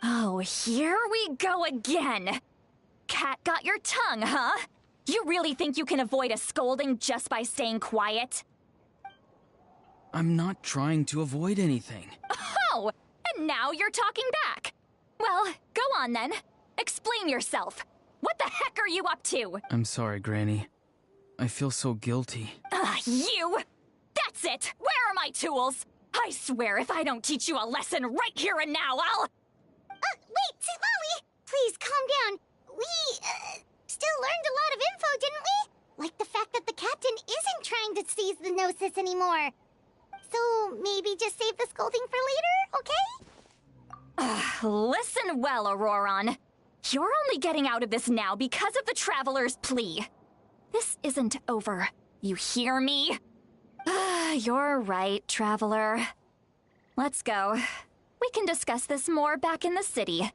S2: Oh, here we go again. Cat got your tongue, huh? You really think you can avoid a scolding just by staying quiet?
S9: I'm not trying to avoid anything.
S2: Oh, and now you're talking back. Well, go on then. Explain yourself. What the heck are you up to?
S9: I'm sorry, Granny. I feel so guilty.
S2: You! That's it! Where are my tools? I swear if I don't teach you a lesson right here and now, I'll...
S5: Wait, Lolly! Please, calm down. We, still learned a lot of info, didn't we? Like the fact that the captain isn't trying to seize the Gnosis anymore. So, maybe just save the scolding for later, okay?
S2: Listen well, Auroron. You're only getting out of this now because of the Traveler's plea. This isn't over. You hear me? You're right, Traveler. Let's go. We can discuss this more back in the city.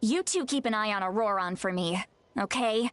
S2: You two keep an eye on Auroron for me, okay?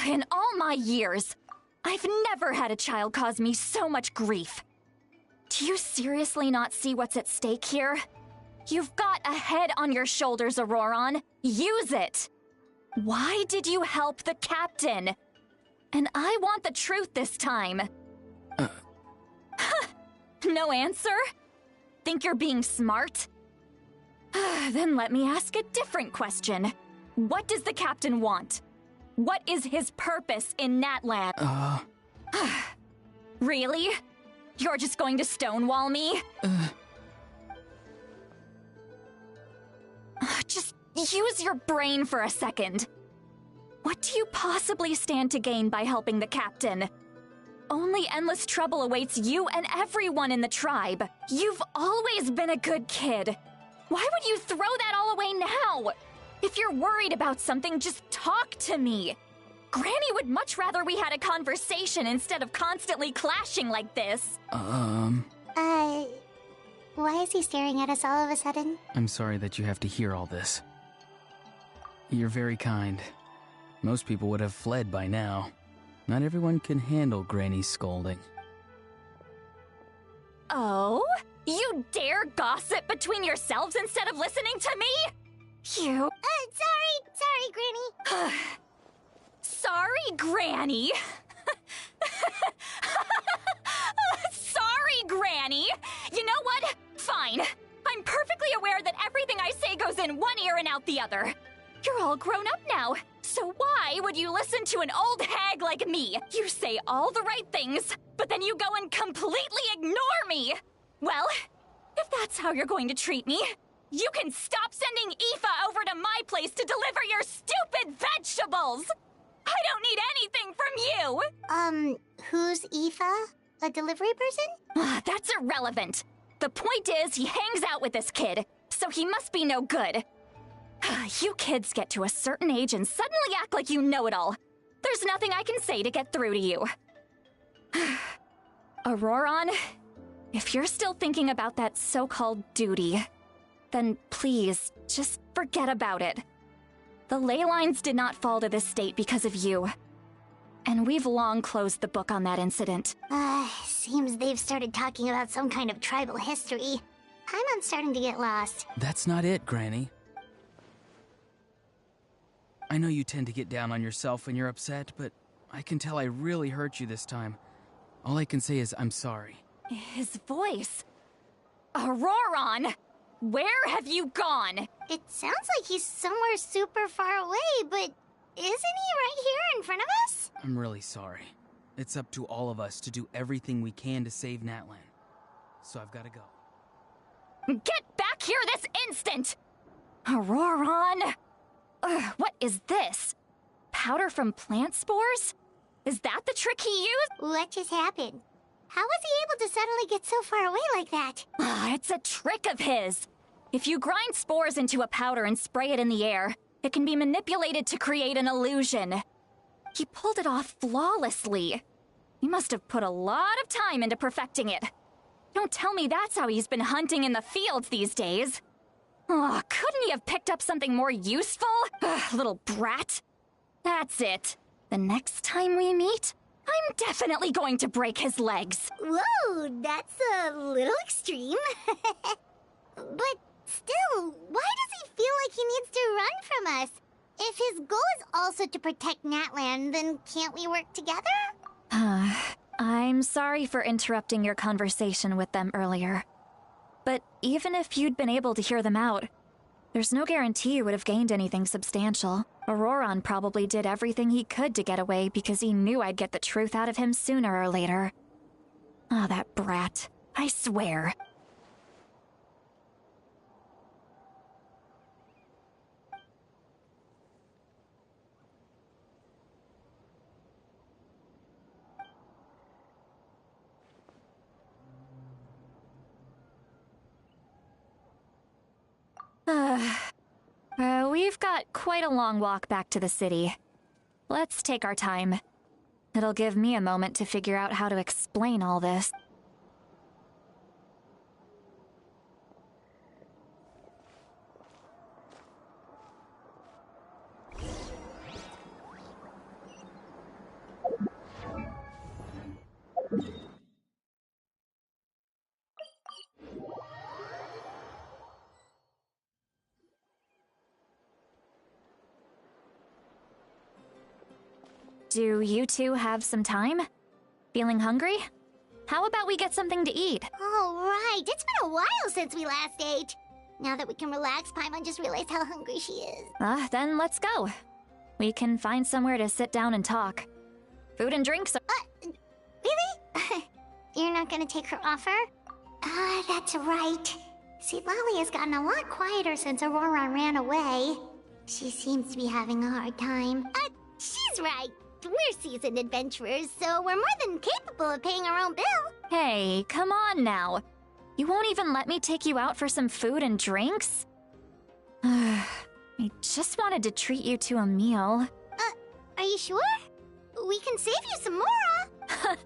S2: In all my years, I've never had a child cause me so much grief. Do you seriously not see what's at stake here? You've got a head on your shoulders, Auroron. Use it! Why did you help the captain? And I want the truth this time. No answer? Think you're being smart? Then let me ask a different question. What does the captain want? What is his purpose in Natlan? Really? You're just going to stonewall me? Just use your brain for a second. What do you possibly stand to gain by helping the captain? Only endless trouble awaits you and everyone in the tribe. You've always been a good kid. Why would you throw that all away now? If you're worried about something, just talk to me. Granny would much rather we had a conversation instead of constantly clashing like this.
S5: Why is he staring at us all of a sudden?
S9: I'm sorry that you have to hear all this. You're very kind. Most people would have fled by now. Not everyone can handle Granny's scolding.
S2: Oh? You dare gossip between yourselves instead of listening to me? You...
S5: Sorry, Granny.
S2: Sorry, Granny. Sorry, Granny. You know what? Fine. I'm perfectly aware that everything I say goes in one ear and out the other. You're all grown up now, so why would you listen to an old hag like me? You say all the right things, but then you go and completely ignore me. Well, if that's how you're going to treat me, you can stop sending Aoife over to my place to deliver your stupid vegetables! I don't need anything from you!
S5: Who's Aoife? A delivery person?
S2: That's irrelevant. The point is, he hangs out with this kid, so he must be no good. You kids get to a certain age and suddenly act like you know it all. There's nothing I can say to get through to you. Auroron, if you're still thinking about that so-called duty, then please, just forget about it. The ley lines did not fall to this state because of you. And we've long closed the book on that incident.
S5: Seems they've started talking about some kind of tribal history. I'm starting to get lost.
S9: That's not it, Granny. I know you tend to get down on yourself when you're upset, but I can tell I really hurt you this time. All I can say is I'm sorry.
S2: His voice. Auroron! Where have you gone?
S5: It sounds like he's somewhere super far away, but isn't he right here in front of us?
S9: I'm really sorry. It's up to all of us to do everything we can to save Natlan. So I've got to go.
S2: Get back here this instant! Auroron! What is this? Powder from plant spores? Is that the trick he used?
S5: What just happened? How was he able to suddenly get so far away like that?
S2: It's a trick of his. If you grind spores into a powder and spray it in the air, it can be manipulated to create an illusion. He pulled it off flawlessly. He must have put a lot of time into perfecting it. Don't tell me that's how he's been hunting in the fields these days. Oh, couldn't he have picked up something more useful? Little brat. That's it. The next time we meet, I'm definitely going to break his legs.
S5: Whoa, that's a little extreme. But still, why does he feel like he needs to run from us? If his goal is also to protect Natlan, then can't we work together?
S2: I'm sorry for interrupting your conversation with them earlier. But even if you'd been able to hear them out, there's no guarantee you would have gained anything substantial. Auroron probably did everything he could to get away because he knew I'd get the truth out of him sooner or later. Ah, that brat. I swear. We've got quite a long walk back to the city. Let's take our time. It'll give me a moment to figure out how to explain all this. do you two have some time? Feeling hungry? How about we get something to eat?
S5: Oh, right. It's been a while since we last ate. Now that we can relax, Paimon just realized how hungry she is.
S2: Then let's go. We can find somewhere to sit down and talk. Food and drinks are—
S5: Really? You're not gonna take her offer? That's right. See, Lolly has gotten a lot quieter since Aurora ran away. She seems to be having a hard time. She's right. We're seasoned adventurers, so we're more than capable of paying our own bill.
S2: Hey, come on now. You won't even let me take you out for some food and drinks? I just wanted to treat you to a meal.
S5: Are you sure? We can save you some Mora.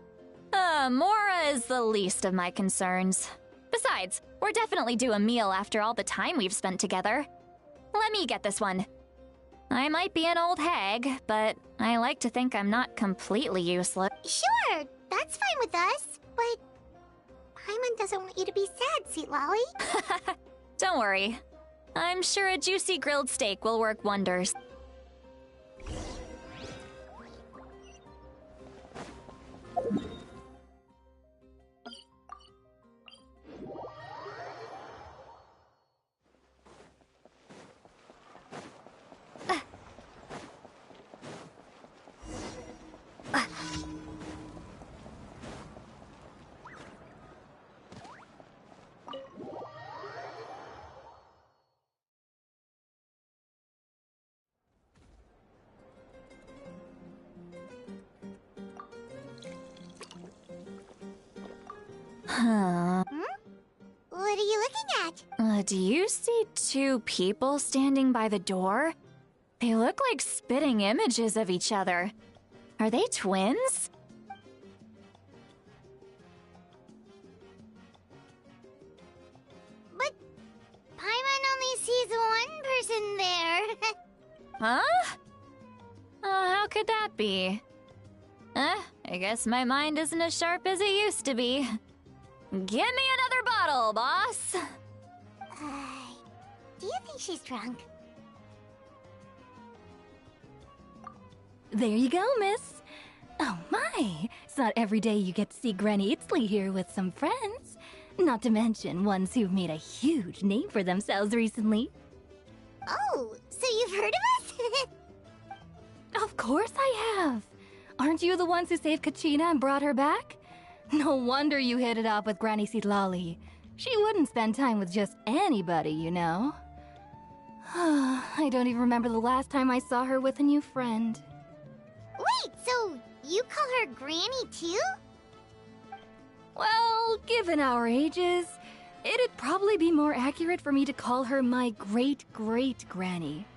S2: Mora is the least of my concerns. Besides, we're definitely due a meal after all the time we've spent together. Let me get this one. I might be an old hag, but I like to think I'm not completely useless.
S5: Sure, that's fine with us, but Paimon doesn't want you to be sad, Sweet Lolly.
S2: Don't worry. I'm sure a juicy grilled steak will work wonders.
S5: What are you looking at?
S2: Do you see two people standing by the door? They look like spitting images of each other. Are they twins?
S5: But Paimon only sees one person there.
S2: Huh? How could that be? I guess my mind isn't as sharp as it used to be. Give me another bottle, boss!
S5: Do you think she's drunk?
S14: There you go, miss. Oh my, it's not every day you get to see Granny Itzley here with some friends. Not to mention ones who've made a huge name for themselves recently.
S5: Oh, so you've heard of us?
S14: Of course I have. Aren't you the ones who saved Kachina and brought her back? No wonder you hit it off with Granny Sitlali. She wouldn't spend time with just anybody, you know. I don't even remember the last time I saw her with a new friend.
S5: Wait, so you call her Granny too?
S14: Well, given our ages, it'd probably be more accurate for me to call her my great-great-granny.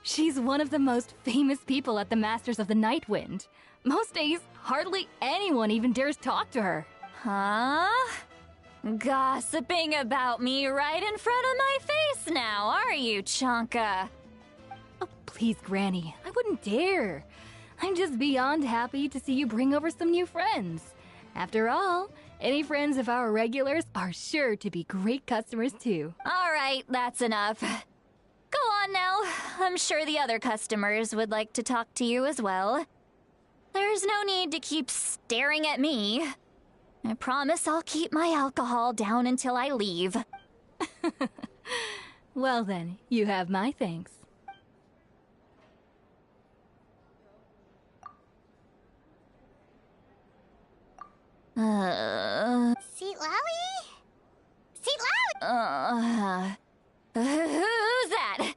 S14: She's one of the most famous people at the Masters of the Night Wind. Most days, hardly anyone even dares talk to her.
S2: Huh? Gossiping about me right in front of my face now, are you, Chonka?
S14: Oh, please, Granny, I wouldn't dare. I'm just beyond happy to see you bring over some new friends. After all, any friends of our regulars are sure to be great customers too.
S2: All right, that's enough. Go on now. I'm sure the other customers would like to talk to you as well. There's no need to keep staring at me. I promise I'll keep my alcohol down until I leave.
S14: Well then, you have my thanks.
S5: Seat Lolly? Seat Lolly!
S2: Who's that?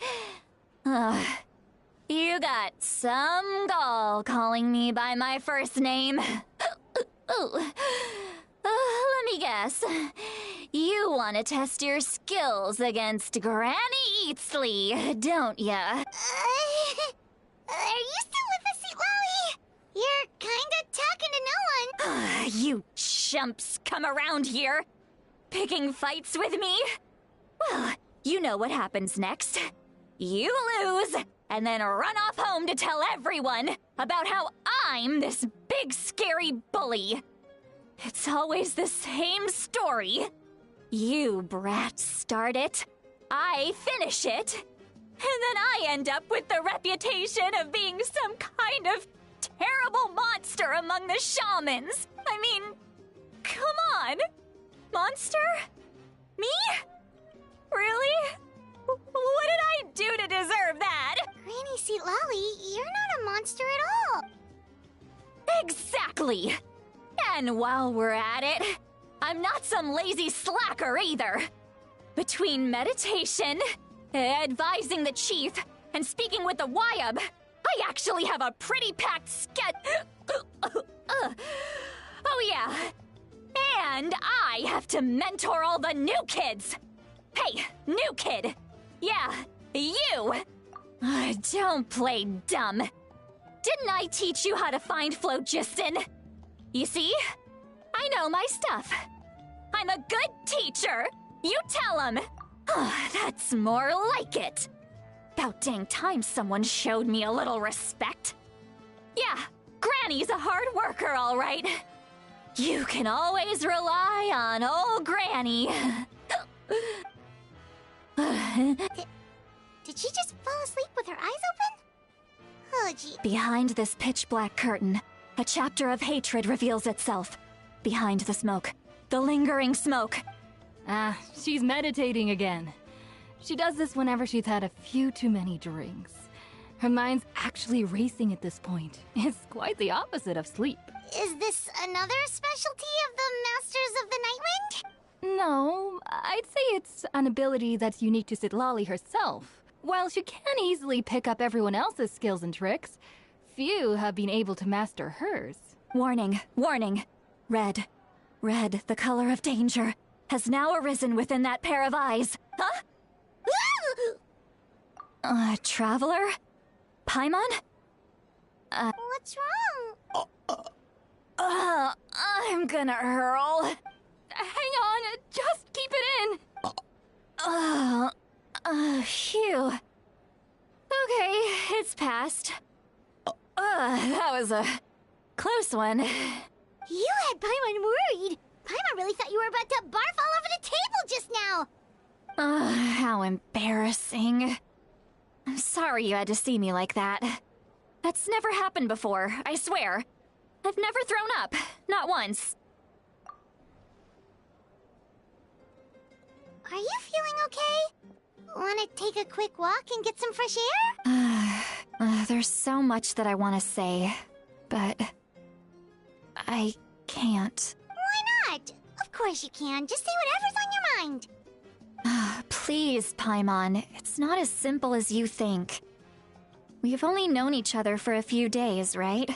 S2: You got some gall calling me by my first name. Let me guess. You want to test your skills against Granny Eatsley, don't ya?
S5: Are you still with us, Seat Lolly? You're kinda talking to no one.
S2: You chumps come around here, picking fights with me? Well, you know what happens next. You lose, and then run off home to tell everyone about how I'm this big scary bully. It's always the same story. You brats start it, I finish it. And then I end up with the reputation of being some kind of terrible monster among the shamans. I mean, come on. Monster? Me? Really? What did I do to deserve that?
S5: Granny Seatlali, you're not a monster at all.
S2: Exactly. And while we're at it, I'm not some lazy slacker either. Between meditation, advising the chief, and speaking with the Wyab, I actually have a pretty packed Oh yeah. And I have to mentor all the new kids. Hey, new kid. Yeah, you. Don't play dumb. Didn't I teach you how to find phlogiston? You see? I know my stuff. I'm a good teacher. You tell him. That's more like it. About dang time someone showed me a little respect. Yeah, Granny's a hard worker, all right. You can always rely on old Granny.
S5: Did she just fall asleep with her eyes open? Oh, gee.
S2: Behind this pitch-black curtain, a chapter of hatred reveals itself. Behind the smoke. The lingering smoke.
S14: Ah, she's meditating again. She does this whenever she's had a few too many drinks. Her mind's actually racing at this point. It's quite the opposite of sleep.
S5: Is this another specialty of the Masters of the Nightwind?
S14: No, I'd say it's an ability that's unique to Seatlali herself. While she can easily pick up everyone else's skills and tricks, few have been able to master hers.
S2: Warning, warning. Red. Red, the color of danger, has now arisen within that pair of eyes. Huh? Traveler? Paimon?
S5: What's wrong?
S2: I'm gonna hurl.
S14: Hang on, just keep it in.
S2: Phew. Okay, it's passed. That was a close one.
S5: You had Paimon worried. Paimon really thought you were about to barf all over the table just now.
S2: How embarrassing. I'm sorry you had to see me like that. That's never happened before, I swear. I've never thrown up, not once.
S5: Are you feeling okay? Want to take a quick walk and get some fresh air?
S2: There's so much that I want to say, but I can't.
S5: Why not? Of course you can. Just say whatever's on your mind.
S2: Please, Paimon. It's not as simple as you think. We've only known each other for a few days, right?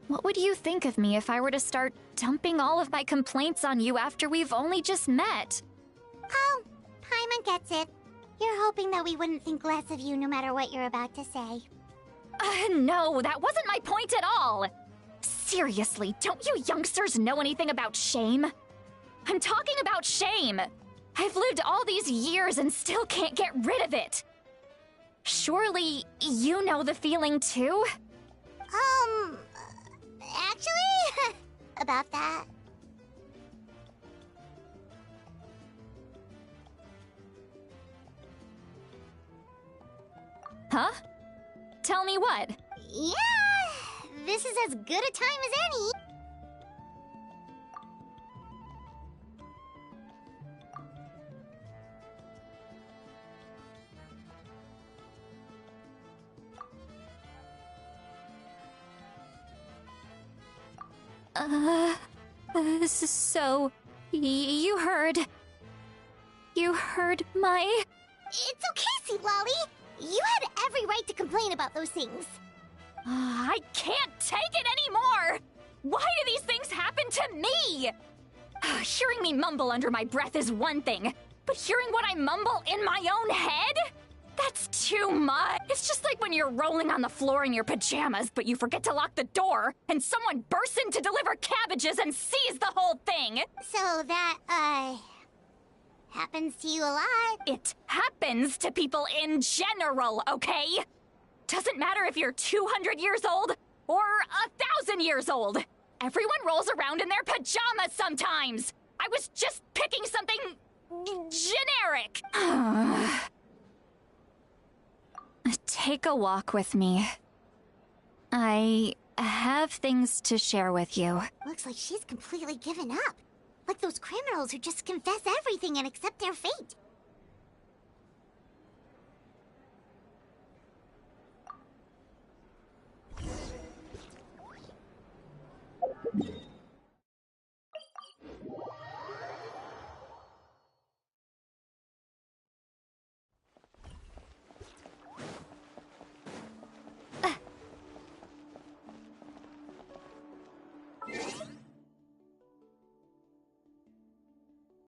S2: What would you think of me if I were to start dumping all of my complaints on you after we've only just met?
S5: Oh, Paimon gets it. You're hoping that we wouldn't think less of you no matter what you're about to say.
S2: No, that wasn't my point at all! Seriously, don't you youngsters know anything about shame? I'm talking about shame! I've lived all these years and still can't get rid of it! Surely, you know the feeling too?
S5: Actually, about that.
S2: Huh? Tell me what?
S5: Yeah, this is as good a time as any.
S2: So... you heard... You heard my...
S5: It's okay, Seatlali. You had every right to complain about those things.
S2: I can't take it anymore! Why do these things happen to me? Hearing me mumble under my breath is one thing, but hearing what I mumble in my own head? That's too much. It's just like when you're rolling on the floor in your pajamas, but you forget to lock the door, and someone bursts in to deliver cabbages and sees the whole thing.
S5: So that, happens to you a lot.
S2: It happens to people in general, okay? Doesn't matter if you're 200 years old or 1,000 years old. Everyone rolls around in their pajamas sometimes. I was just picking something generic. Take a walk with me. I have things to share with you.
S5: Looks like she's completely given up. Like those criminals who just confess everything and accept their fate.